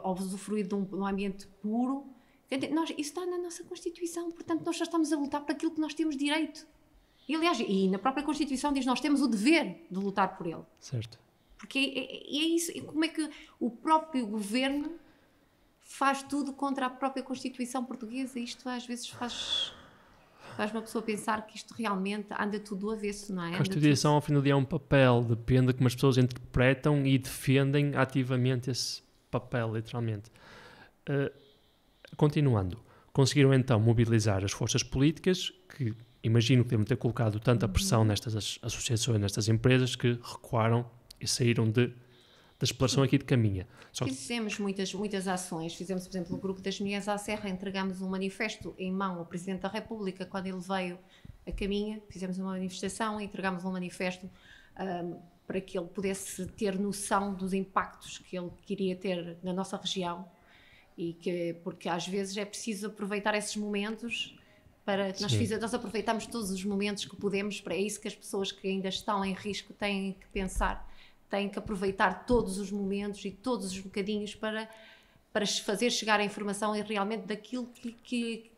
ao usufruir de um ambiente puro. Isso está na nossa Constituição, portanto nós já estamos a lutar por aquilo que nós temos direito. E, aliás, na própria Constituição diz que nós temos o dever de lutar por ele. Certo. Porque é isso. E como é que o próprio governo faz tudo contra a própria Constituição Portuguesa? Isto às vezes faz uma pessoa pensar que isto realmente anda tudo do avesso, não é? A Constituição, ao fim do dia, é um papel, depende de como as pessoas interpretam e defendem ativamente esse papel, literalmente. Continuando, conseguiram então mobilizar as forças políticas, que imagino que devem ter colocado tanta pressão nestas associações, nestas empresas, que recuaram e saíram da exploração aqui de Caminha. Fizemos muitas ações. Fizemos, por exemplo, o Grupo das Mulheres à Serra, entregámos um manifesto em mão ao Presidente da República quando ele veio a Caminha. Fizemos uma manifestação e entregámos um manifesto para que ele pudesse ter noção dos impactos que ele queria ter na nossa região, porque às vezes é preciso aproveitar esses momentos para que nós aproveitamos todos os momentos que podemos. É isso que as pessoas que ainda estão em risco têm que pensar. Têm que aproveitar todos os momentos e todos os bocadinhos para fazer chegar a informação e realmente daquilo que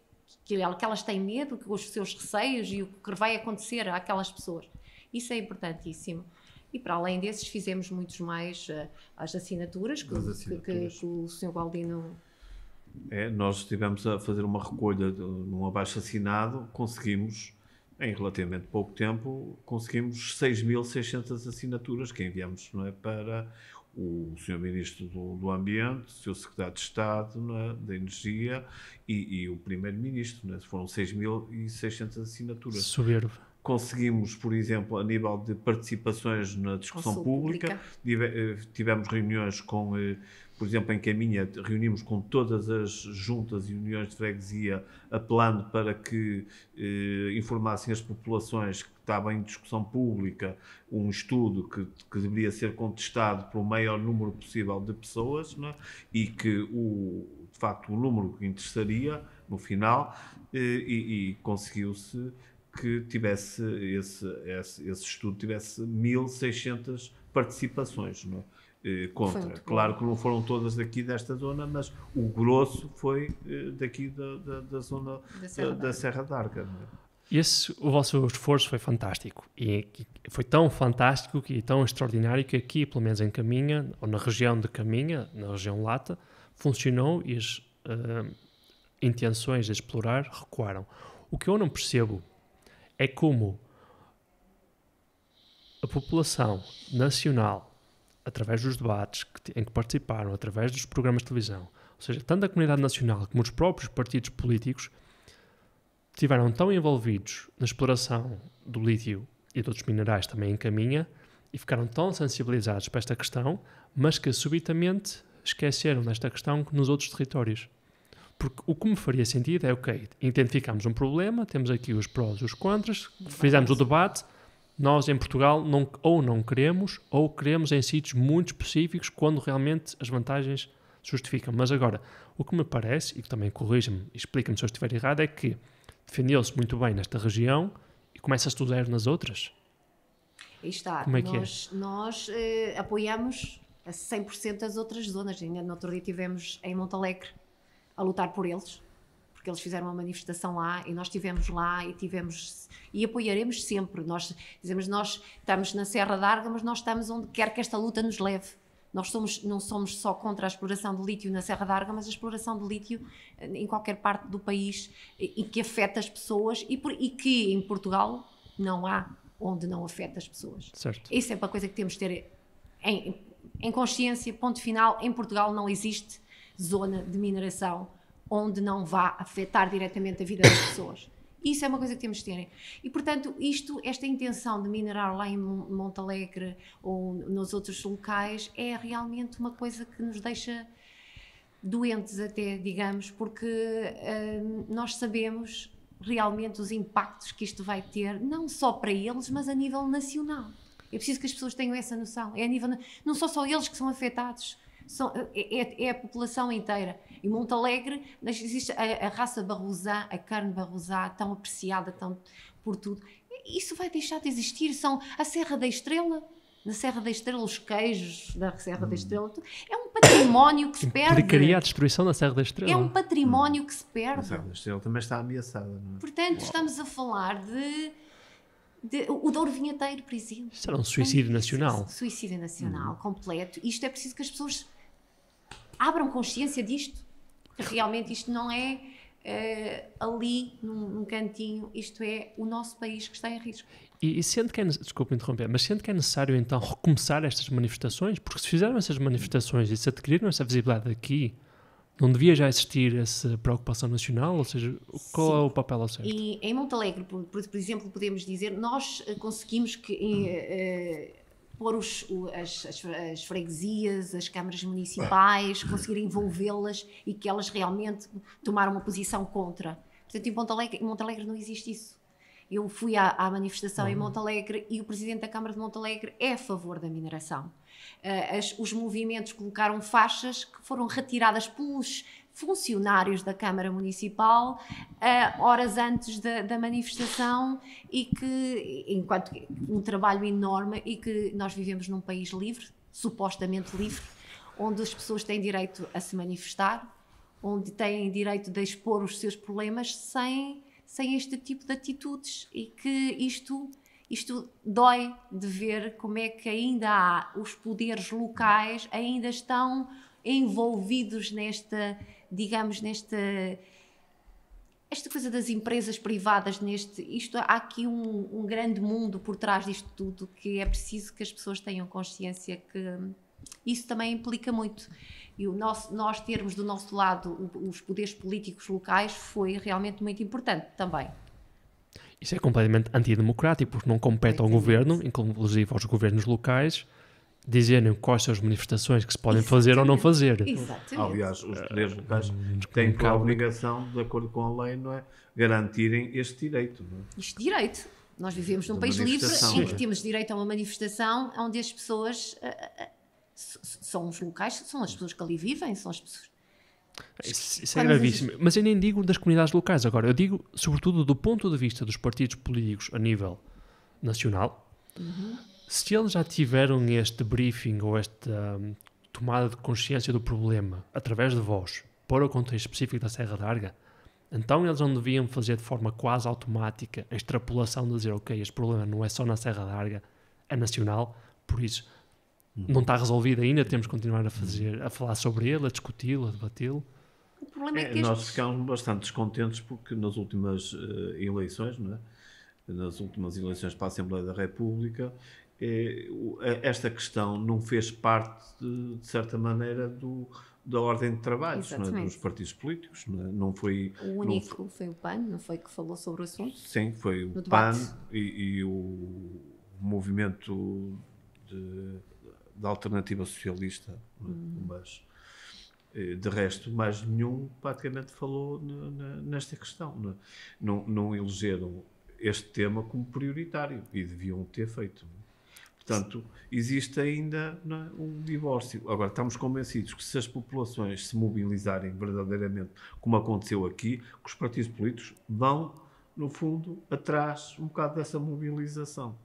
elas têm medo, os seus receios e o que vai acontecer àquelas pessoas. Isso é importantíssimo. E para além desses fizemos muitos mais as assinaturas que o Sr. Baldino... Nós estivemos a fazer uma recolha num abaixo-assinado, conseguimos... Em relativamente pouco tempo, conseguimos 6.600 assinaturas que enviamos, não é, para o Sr. Ministro do Ambiente, o Sr. Secretário de Estado, não é, da Energia e o Primeiro-Ministro. Não é? Foram 6.600 assinaturas. Soberbo. Conseguimos, por exemplo, a nível de participações na discussão pública, tivemos reuniões com, por exemplo, em Caminha, reunimos com todas as juntas e uniões de freguesia, apelando para que informassem as populações que estava em discussão pública um estudo que deveria ser contestado por o maior número possível de pessoas, não é? E que, de facto, o número que interessaria, no final, e conseguiu-se que tivesse esse estudo tivesse 1.600 participações, não é? Contra. Claro que não foram todas daqui desta zona, mas o grosso foi daqui da zona da Serra d'Arga. Não é? O vosso esforço foi fantástico e foi tão fantástico e tão extraordinário que aqui, pelo menos em Caminha, ou na região de Caminha, na região Lata, funcionou e as intenções de explorar recuaram. O que eu não percebo é como a população nacional, através dos debates em que participaram, através dos programas de televisão, ou seja, tanto a comunidade nacional como os próprios partidos políticos, estiveram tão envolvidos na exploração do lítio e de outros minerais também em Caminha e ficaram tão sensibilizados para esta questão, mas que subitamente esqueceram desta questão nos outros territórios. Porque o que me faria sentido é, ok, identificamos um problema, temos aqui os prós e os contras, fizemos o debate, nós em Portugal ou não queremos, ou queremos em sítios muito específicos quando realmente as vantagens se justificam. Mas agora, o que me parece, e que também corrija-me e explica-me se eu estiver errado, é que defendeu-se muito bem nesta região e começa-se do zero nas outras. Aí está. Como é que nós apoiamos a 100% as outras zonas. Ainda no outro dia estivemos em Montalegre a lutar por eles, porque eles fizeram uma manifestação lá e nós estivemos lá e apoiaremos sempre. Nós estamos na Serra d'Arga, mas nós estamos onde quer que esta luta nos leve. Nós não somos só contra a exploração de lítio na Serra d'Arga, mas a exploração de lítio em qualquer parte do país e que afeta as pessoas e que em Portugal não há onde não afeta as pessoas. Certo. Isso é uma coisa que temos de ter em consciência, ponto final. Em Portugal não existe zona de mineração onde não vá afetar diretamente a vida das pessoas. Isso é uma coisa que temos de ter. E, portanto, esta intenção de minerar lá em Montalegre ou nos outros locais é realmente uma coisa que nos deixa doentes até, digamos, porque nós sabemos realmente os impactos que isto vai ter, não só para eles, mas a nível nacional. É preciso que as pessoas tenham essa noção. É a nível, não são só eles que são afetados, é a população inteira. Em Monte Alegre existe a raça barrosá, a carne barrosá, tão apreciada por tudo. Isso vai deixar de existir. São a Serra da Estrela, na Serra da Estrela, os queijos da Serra da Estrela, é um património que se perde. Implicaria a destruição da Serra da Estrela. É um património que se perde. A Serra da Estrela também está ameaçada, não é? Portanto, estamos a falar o Douro Vinheteiro, por exemplo. Isto era um suicídio nacional. Suicídio nacional, completo. Isto é preciso que as pessoas abram consciência disto. Porque realmente isto não é ali, num cantinho, isto é o nosso país que está em risco. E sendo que desculpe interromper, mas sendo que é necessário então recomeçar estas manifestações, porque se fizeram essas manifestações e se adquiriram essa visibilidade aqui, não devia já existir essa preocupação nacional? Ou seja, qual é o papel ao certo? E em Monte Alegre, por exemplo, podemos dizer, nós conseguimos pôr as freguesias, as câmaras municipais, conseguir envolvê-las e que elas realmente tomaram uma posição contra. Portanto, em Monte Alegre não existe isso. Eu fui à manifestação em Monte Alegre e o Presidente da Câmara de Monte Alegre é a favor da mineração. Os movimentos colocaram faixas que foram retiradas pelos funcionários da Câmara Municipal horas antes da manifestação e que, enquanto um trabalho enorme, e que nós vivemos num país livre, supostamente livre, onde as pessoas têm direito a se manifestar, onde têm direito de expor os seus problemas sem este tipo de atitudes, e que isto dói de ver como é que ainda há os poderes locais, ainda estão envolvidos esta coisa das empresas privadas, há aqui um grande mundo por trás disto tudo, que é preciso que as pessoas tenham consciência que isso também implica muito. E nós termos do nosso lado os poderes políticos locais foi realmente muito importante também. Isso é completamente antidemocrático, porque não compete ao governo, inclusive aos governos locais, dizerem quais são as manifestações que se podem fazer ou não fazer. Exatamente. Aliás, os poderes locais têm por obrigação, de acordo com a lei, não é, garantirem este direito. Não é? Este direito. Nós vivemos num país livre em que temos direito a uma manifestação onde as pessoas são os locais, são as pessoas que ali vivem, são as pessoas. Isso é gravíssimo. Mas eu nem digo das comunidades locais agora, eu digo sobretudo do ponto de vista dos partidos políticos a nível nacional. Se eles já tiveram este briefing ou esta tomada de consciência do problema através de vós, para o contexto específico da Serra da Arga, então eles não deviam fazer de forma quase automática a extrapolação de dizer, ok, este problema não é só na Serra da Arga, é nacional, por isso não está resolvido ainda, temos que continuar a falar sobre ele, a discuti-lo, a debatê-lo. O problema é que nós ficámos bastante descontentes porque nas últimas eleições, não é? Nas últimas eleições para a Assembleia da República, esta questão não fez parte, de certa maneira, da ordem de trabalhos, não é? Dos partidos políticos. Não foi, o único foi o PAN, não foi que falou sobre o assunto? Sim, foi o PAN e o movimento da Alternativa Socialista, mas de resto mais nenhum praticamente falou nesta questão. Não elegeram este tema como prioritário e deviam ter feito. Portanto, existe ainda um divórcio. Agora, estamos convencidos que se as populações se mobilizarem verdadeiramente, como aconteceu aqui, que os partidos políticos vão, no fundo, atrás um bocado dessa mobilização.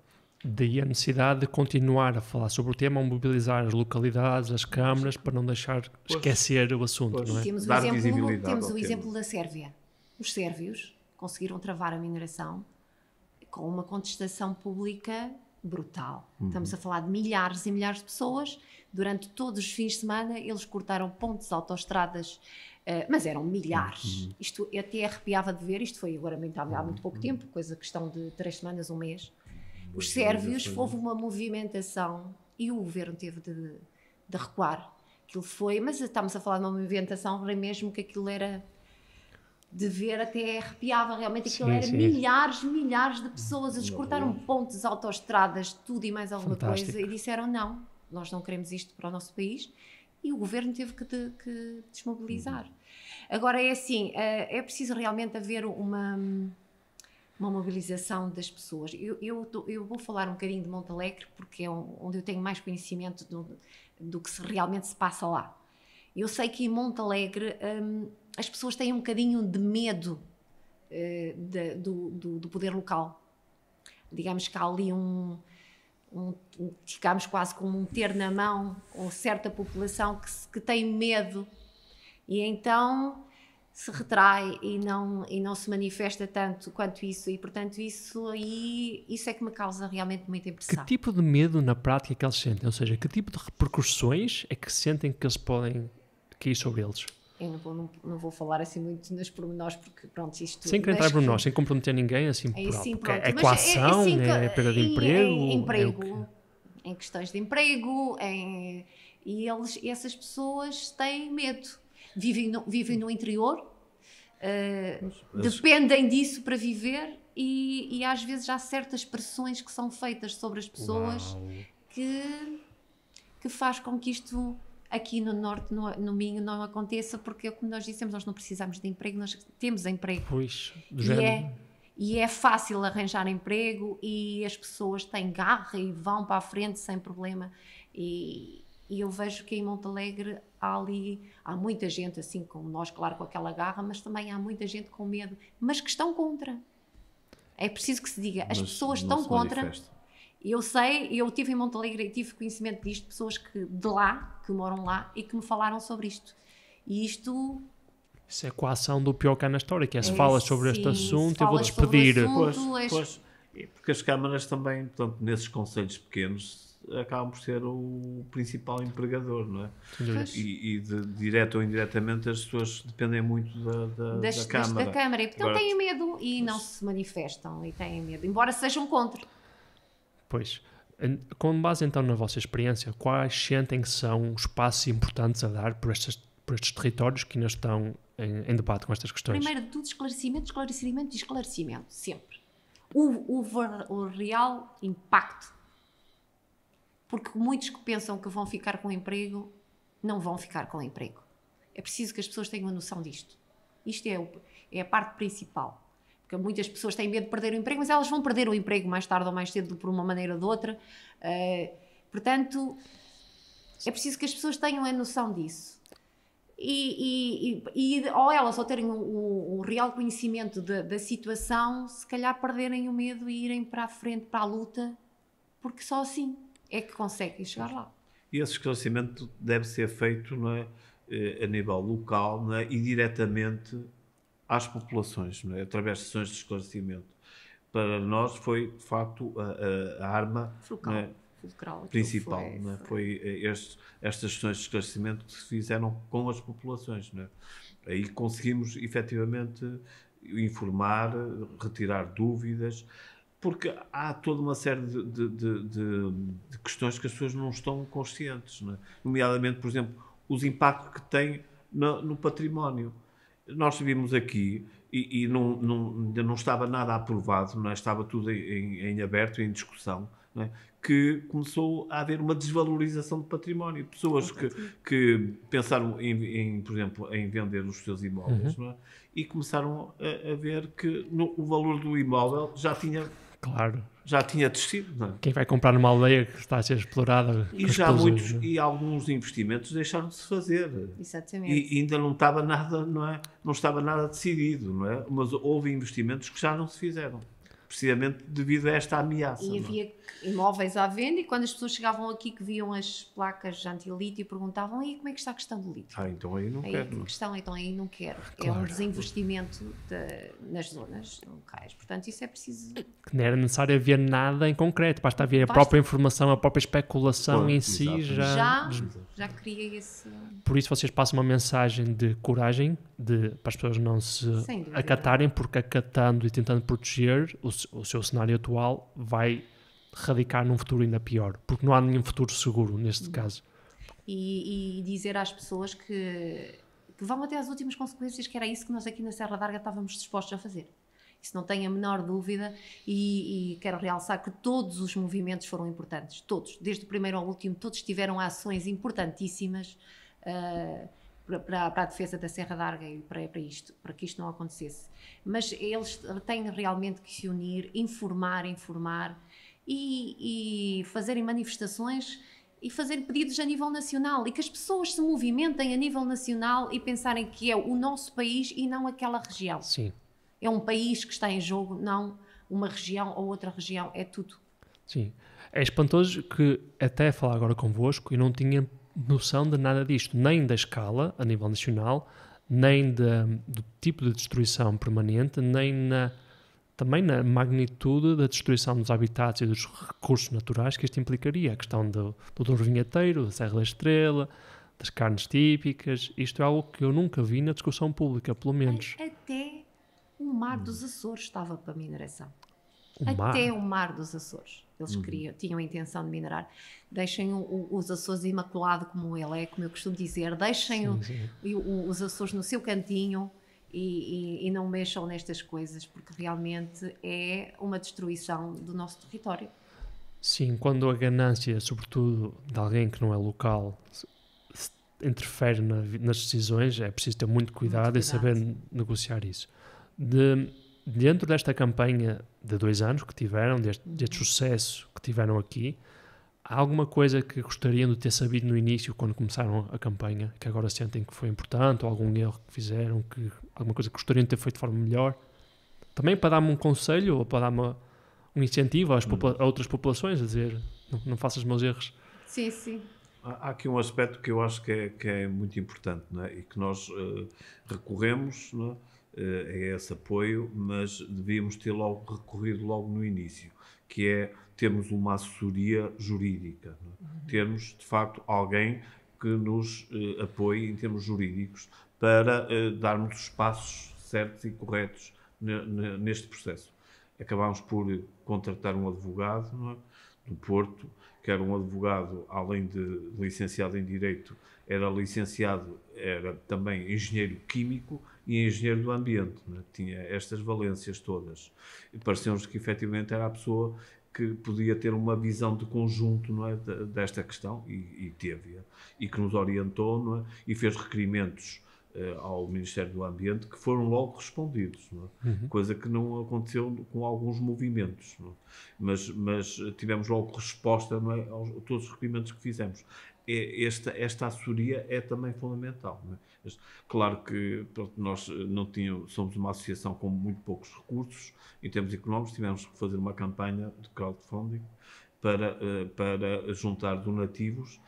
Daí a necessidade de continuar a falar sobre o tema, a mobilizar as localidades, as câmaras, para não deixar esquecer o assunto, não é? Temos o exemplo da Sérvia. Os sérvios conseguiram travar a mineração com uma contestação pública brutal. Estamos a falar de milhares e milhares de pessoas. Durante todos os fins de semana, eles cortaram pontes, autoestradas, mas eram milhares. Isto até arrepiava de ver. Isto foi agora há muito pouco tempo, questão de 3 semanas, um mês. Os sérvios, houve uma movimentação e o governo teve de recuar. Aquilo foi, mas estamos a falar de uma movimentação mesmo que aquilo era de ver, até arrepiava realmente. Aquilo era milhares de pessoas. Eles cortaram pontes, autoestradas, tudo e mais alguma coisa, e disseram não, nós não queremos isto para o nosso país. e o governo teve que desmobilizar. Agora é assim, é preciso realmente haver uma mobilização das pessoas. Eu vou falar um bocadinho de Montalegre, porque é onde eu tenho mais conhecimento do que realmente se passa lá. Eu sei que em Montalegre as pessoas têm um bocadinho de medo do poder local. Digamos que há ali ficamos quase como um ter na mão com certa população que tem medo e então se retrai e não se manifesta tanto quanto isso, e portanto isso é que me causa realmente muita impressão. Que tipo de medo na prática que eles sentem? Ou seja, que tipo de repercussões é que sentem que eles podem cair sobre eles? Eu não vou falar assim muito nos pormenores, porque pronto, isto... Sem querer entrar por nós, sem comprometer ninguém, assim, por alto. Sim, Porque pronto. é coação, assim, é perda de emprego? Emprego, em questões de emprego, e essas pessoas têm medo. Vivem no interior, dependem disso para viver e às vezes há certas pressões que são feitas sobre as pessoas que faz com que isto aqui no Norte, no Minho, não aconteça, porque como nós dissemos, nós não precisamos de emprego, nós temos emprego. Pois, E é fácil arranjar emprego e as pessoas têm garra e vão para a frente sem problema. E eu vejo que em Montalegre há muita gente, assim como nós, claro, com aquela garra, mas também há muita gente com medo, mas que estão contra. É preciso que se diga, as pessoas estão contra. Eu sei, eu estive em Montalegre e tive conhecimento disto, pessoas que moram lá e que me falaram sobre isto. E isto... Isso é a coação do pior cá na história, que é se falas sobre este assunto, eu vou despedir. Pois, porque as câmaras também, portanto, nesses concelhos pequenos, acabam por ser o principal empregador, não é? E direto ou indiretamente as pessoas dependem muito da Câmara. Da Câmara, e portanto têm medo e não se manifestam e têm medo, embora sejam contra. Pois, com base então na vossa experiência, quais sentem que são os passos importantes a dar por estes territórios que ainda estão em debate com estas questões? Primeiro de tudo, esclarecimento, sempre. O real impacto. Porque muitos que pensam que vão ficar com emprego, não vão ficar com emprego. É preciso que as pessoas tenham a noção disto. Isto é a parte principal. Porque muitas pessoas têm medo de perder o emprego, mas elas vão perder o emprego mais tarde ou mais cedo, por uma maneira ou de outra. Portanto, é preciso que as pessoas tenham a noção disso. Ou elas, ao terem o real conhecimento da situação, se calhar perderem o medo e irem para a frente, para a luta, porque só assim é que conseguem chegar lá. E esse esclarecimento deve ser feito, não é, a nível local, não é, e diretamente às populações, não é, através de sessões de esclarecimento. Para nós foi, de facto, a arma principal. Foi estas sessões de esclarecimento que se fizeram com as populações. Não é? Aí conseguimos, efetivamente, informar, retirar dúvidas, porque há toda uma série de questões que as pessoas não estão conscientes. Não é? Nomeadamente, por exemplo, os impactos que tem no património. Nós vimos aqui, e ainda não estava nada aprovado, não é? Estava tudo em aberto, em discussão, não é? Que começou a haver uma desvalorização do património. Pessoas que pensaram, por exemplo, em vender os seus imóveis, não é? E começaram a ver que o valor do imóvel já tinha descido. Não é? Quem vai comprar numa aldeia que está a ser explorada... E alguns investimentos deixaram de se fazer. Exatamente. E ainda não estava nada, não é? Não estava nada decidido, não é? Mas houve investimentos que já não se fizeram. Precisamente devido a esta ameaça. E havia imóveis à venda, e quando as pessoas chegavam aqui que viam as placas de anti-lítio, perguntavam: e como é que está a questão do lítio? Então aí não quero. Aí não quero. Claro. É um desinvestimento nas zonas locais. Portanto, isso é preciso... Que não era necessário haver nada em concreto, basta haver a própria informação, a própria especulação em si já cria esse... Por isso vocês passam uma mensagem de coragem, para as pessoas não se acatarem, porque acatando e tentando proteger o seu cenário atual vai radicar num futuro ainda pior, porque não há nenhum futuro seguro neste caso. E dizer às pessoas que vão até às últimas consequências, que era isso que nós aqui na Serra d'Arga estávamos dispostos a fazer. Isso não tenho a menor dúvida, e quero realçar que todos os movimentos foram importantes, todos, desde o primeiro ao último, todos tiveram ações importantíssimas para a defesa da Serra d'Arga e para que isto não acontecesse. Mas eles têm realmente que se unir, informar e fazerem manifestações e fazerem pedidos a nível nacional, e que as pessoas se movimentem a nível nacional e pensarem que é o nosso país e não aquela região. Sim. É um país que está em jogo, não uma região ou outra região, é tudo. Sim. É espantoso que até falar agora convosco eu não tinha noção de nada disto, nem da escala a nível nacional, nem do tipo de destruição permanente, nem também na magnitude da destruição dos habitats e dos recursos naturais que isto implicaria. A questão do Douro Vinheteiro, da Serra da Estrela, das carnes típicas. Isto é algo que eu nunca vi na discussão pública, pelo menos. Até o Mar dos Açores estava para mineração. O Mar dos Açores. Eles tinham a intenção de minerar. Deixem os Açores imaculado como ele é, como eu costumo dizer. Deixem os Açores no seu cantinho e não mexam nestas coisas, porque realmente é uma destruição do nosso território. Sim, quando a ganância, sobretudo de alguém que não é local, interfere nas decisões, é preciso ter muito cuidado e saber negociar isso. Dentro desta campanha de 2 anos que tiveram, deste sucesso que tiveram aqui, há alguma coisa que gostariam de ter sabido no início, quando começaram a campanha, que agora sentem que foi importante, ou algum erro que fizeram, alguma coisa que gostariam de ter feito de forma melhor? Também para dar-me um conselho, ou para dar-me um incentivo a outras populações, a dizer, não faças os meus erros. Sim, sim. Há aqui um aspecto que eu acho que é muito importante, não é? E que nós recorremos, não é? A esse apoio, mas devíamos ter recorrido logo no início, que é termos uma assessoria jurídica, não é? Termos, de facto, alguém que nos apoie em termos jurídicos para darmos os passos certos e corretos neste processo. Acabámos por contratar um advogado, não é? Do Porto, que era um advogado, além de licenciado em Direito, era também engenheiro químico e engenheiro do ambiente, né? Tinha estas valências todas. E pareceu-nos que, efetivamente, era a pessoa que podia ter uma visão de conjunto, não é, desta questão, e teve-a, e que nos orientou, não é, e fez requerimentos ao Ministério do Ambiente que foram logo respondidos, não é? Coisa que não aconteceu com alguns movimentos, não é? Mas tivemos logo resposta, não é, a todos os requerimentos que fizemos. Esta assessoria é também fundamental, não é? Claro que nós somos uma associação com muito poucos recursos em termos económicos, tivemos que fazer uma campanha de crowdfunding para juntar donativos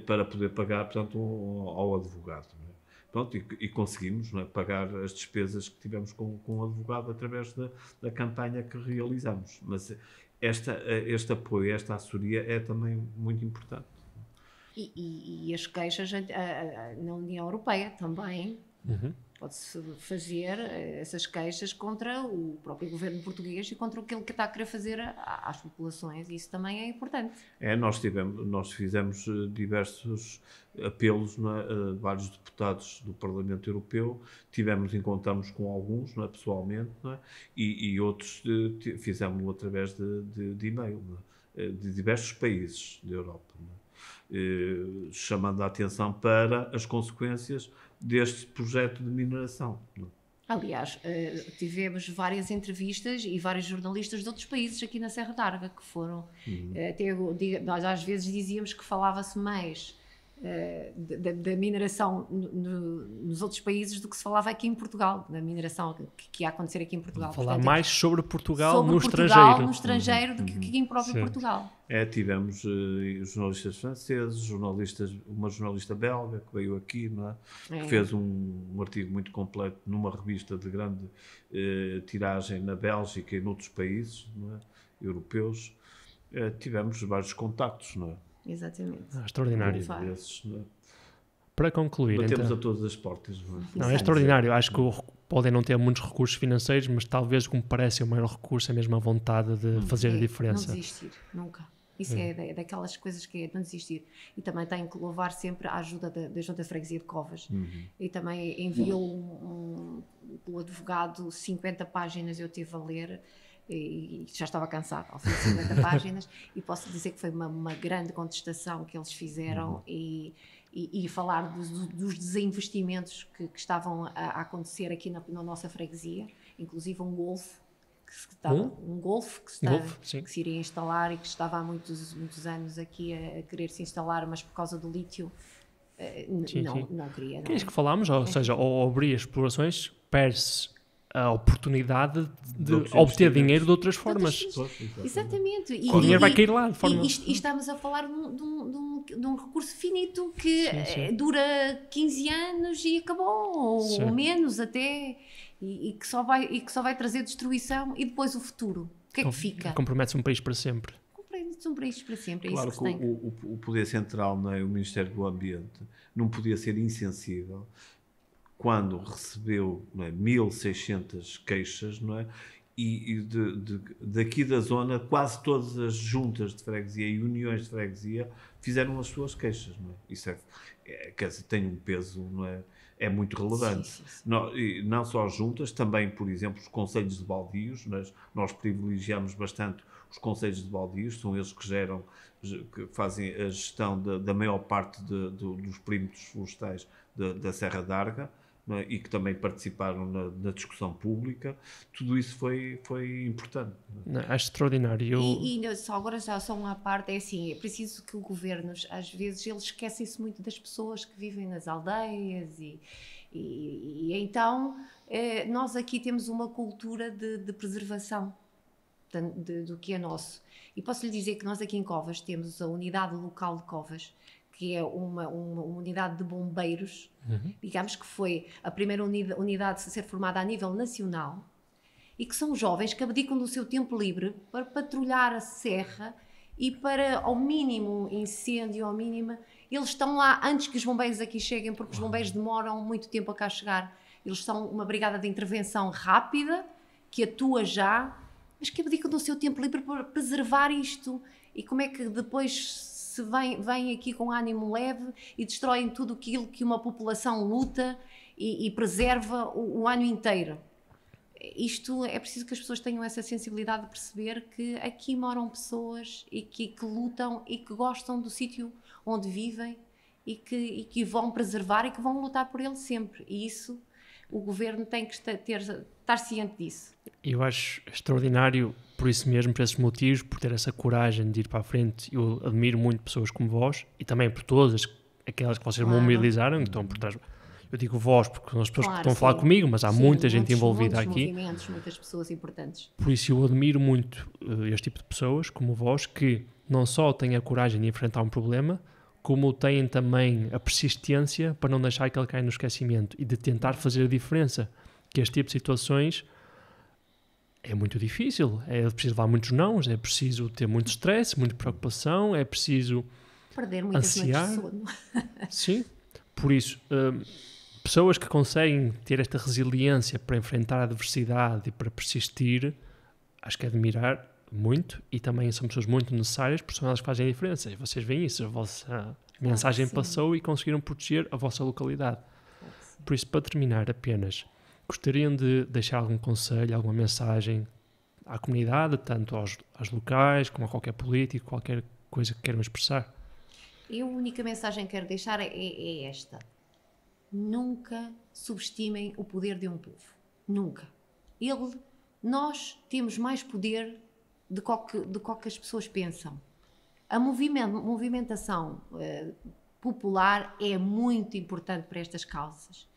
para poder pagar, portanto, ao advogado, não é? Pronto, e conseguimos, não é, pagar as despesas que tivemos com o advogado através da campanha que realizamos. Mas este apoio, esta assessoria é também muito importante. E as queixas na União Europeia também. Pode-se fazer essas queixas contra o próprio governo português e contra aquilo que está a querer fazer às populações. Isso também é importante. Nós fizemos diversos apelos, não é, a vários deputados do Parlamento Europeu, encontramos com alguns, não é, pessoalmente, não é, e outros fizemos-lo através de e-mail, não é, de diversos países da Europa, não é, chamando a atenção para as consequências deste projeto de mineração. Aliás, tivemos várias entrevistas e vários jornalistas de outros países aqui na Serra d'Arga que foram, nós às vezes dizíamos que falava-se mais da mineração nos outros países do que se falava aqui em Portugal, da mineração que ia acontecer aqui em Portugal. Falar mais sobre Portugal sobre no Portugal, estrangeiro. no estrangeiro do que aqui em próprio Portugal. Tivemos jornalistas franceses, uma jornalista belga que veio aqui, não é? Que fez um artigo muito completo numa revista de grande tiragem na Bélgica e noutros países, não é, europeus. Tivemos vários contactos, não é? Exatamente. Extraordinário. Não é? Para concluir, batemos então, a todas as portas. não é extraordinário. Acho que podem não ter muitos recursos financeiros, mas talvez o que me parece o maior recurso é mesmo a vontade de fazer a diferença. Não desistir, nunca. Isso é daquelas coisas que é não desistir. E também tenho que louvar sempre a ajuda da Junta de Freguesia de Covas. E também enviou o advogado 50 páginas, eu tive a ler. e já estava cansado ao fim de 50 páginas, e posso dizer que foi uma grande contestação que eles fizeram e falar dos desinvestimentos que estavam a acontecer aqui na nossa freguesia, inclusive um golfe que se iria instalar e que estava há muitos anos aqui a querer se instalar, mas por causa do lítio não queria. Que é isso que falámos, ou seja, ao abrir explorações, perde-se a oportunidade de obter dinheiro de outras formas. Exatamente. O dinheiro vai cair lá de forma... E estamos a falar de um recurso finito que dura 15 anos e acabou, ou menos até, e que só vai trazer destruição, e depois o futuro. O que é que fica? Compromete-se um país para sempre. Compromete-se um país para sempre, é claro isso que se tem. O Poder Central, não é? O Ministério do Ambiente, não podia ser insensível quando recebeu, não é, 1.600 queixas, não é? E daqui da zona, quase todas as juntas de freguesia e uniões de freguesia fizeram as suas queixas, não é? Isso quer dizer, tem um peso, não é? É muito relevante. Sim. Não só as juntas, também, por exemplo, os conselhos de baldios, mas nós privilegiamos bastante os conselhos de baldios, são eles que fazem a gestão da maior parte dos perímetros florestais da Serra d'Arga, não é? E que também participaram na discussão pública. Tudo isso foi importante. Não, acho extraordinário. Agora já só uma parte, é assim, é preciso que o governo, às vezes, eles esquecem-se muito das pessoas que vivem nas aldeias e então nós aqui temos uma cultura de preservação do que é nosso. E posso lhe dizer que nós aqui em Covas temos a unidade local de Covas, que é uma unidade de bombeiros, digamos que foi a primeira unidade a ser formada a nível nacional, e que são jovens que abdicam do seu tempo livre para patrulhar a serra e para, ao mínimo incêndio, ao mínimo, eles estão lá antes que os bombeiros aqui cheguem, porque os bombeiros demoram muito tempo a cá chegar. Eles são uma brigada de intervenção rápida, que atua já, mas que abdicam do seu tempo livre para preservar isto. E como é que depois se vem aqui com ânimo leve e destroem tudo aquilo que uma população luta e preserva o ano inteiro? Isto é preciso que as pessoas tenham essa sensibilidade de perceber que aqui moram pessoas e que lutam e que gostam do sítio onde vivem e que vão preservar e que vão lutar por ele sempre. E isso, o governo tem que estar ciente disso. Eu acho extraordinário, por isso mesmo, por esses motivos, por ter essa coragem de ir para a frente. Eu admiro muito pessoas como vós e também por todas aquelas que vocês mobilizaram, que estão por trás. Eu digo vós porque são as pessoas que estão a falar comigo, mas há muita gente envolvida aqui. Muitas pessoas importantes. Por isso eu admiro muito este tipo de pessoas, como vós, que não só têm a coragem de enfrentar um problema, como têm também a persistência para não deixar que ele caia no esquecimento e de tentar fazer a diferença. Que este tipo de situações é muito difícil, é preciso levar muitos nãos, é preciso ter muito stress, muita preocupação, é preciso perder muitas noites de sono. Sim, por isso, pessoas que conseguem ter esta resiliência para enfrentar a adversidade e para persistir, acho que é admirar muito, e também são pessoas muito necessárias, porque são elas que fazem a diferença. E vocês veem isso, a vossa mensagem passou e conseguiram proteger a vossa localidade. Por isso, para terminar apenas, gostariam de deixar algum conselho, alguma mensagem à comunidade, tanto aos locais, como a qualquer político, qualquer coisa que queiram expressar? A única mensagem que quero deixar é esta. Nunca subestimem o poder de um povo. Nunca. Nós temos mais poder do que as pessoas pensam. A movimentação popular é muito importante para estas causas.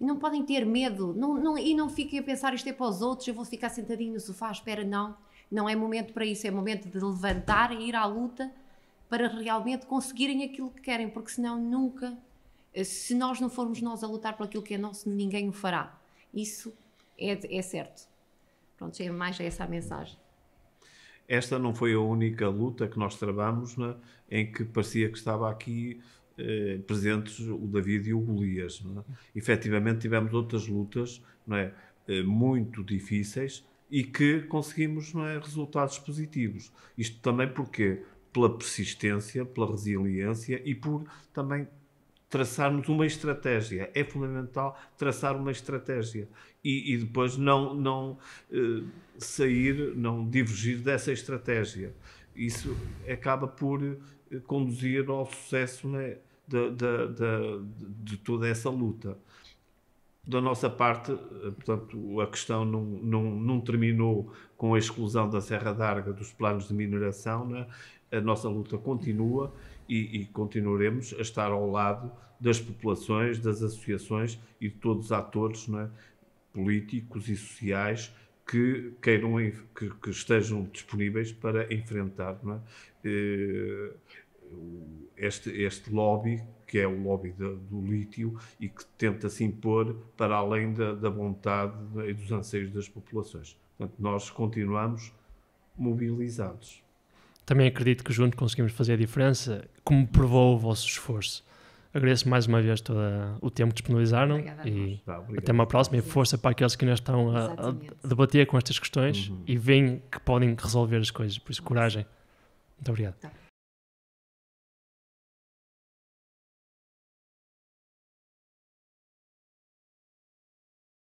E não podem ter medo, e não fiquem a pensar isto é para os outros, eu vou ficar sentadinho no sofá à espera, não é momento para isso, é momento de levantar e ir à luta para realmente conseguirem aquilo que querem, porque senão nunca, se nós não formos nós a lutar por aquilo que é nosso, ninguém o fará. Isso é certo. Pronto, é mais essa a mensagem. Esta não foi a única luta que nós travamos, né, em que parecia que estava aqui presentes o David e o Golias. Não é? Efetivamente tivemos outras lutas, não é, muito difíceis e que conseguimos, não é, resultados positivos. Isto também porque pela persistência, pela resiliência e por também traçarmos uma estratégia. É fundamental traçar uma estratégia e depois não sair, não divergir dessa estratégia. Isso acaba por conduzir ao sucesso, né, de toda essa luta. Da nossa parte, portanto, a questão não terminou com a exclusão da Serra d'Arga dos planos de mineração, né? A nossa luta continua e continuaremos a estar ao lado das populações, das associações e de todos os atores, não é, políticos e sociais que queiram, que estejam disponíveis para enfrentar, não é, este lobby, que é o lobby do lítio e que tenta se impor para além da vontade e dos anseios das populações. Portanto, nós continuamos mobilizados. Também acredito que juntos conseguimos fazer a diferença, como provou o vosso esforço. Agradeço mais uma vez todo o tempo que disponibilizaram e até uma próxima. E força para aqueles que ainda estão a debater com estas questões e veem que podem resolver as coisas. Por isso, coragem. Muito obrigado.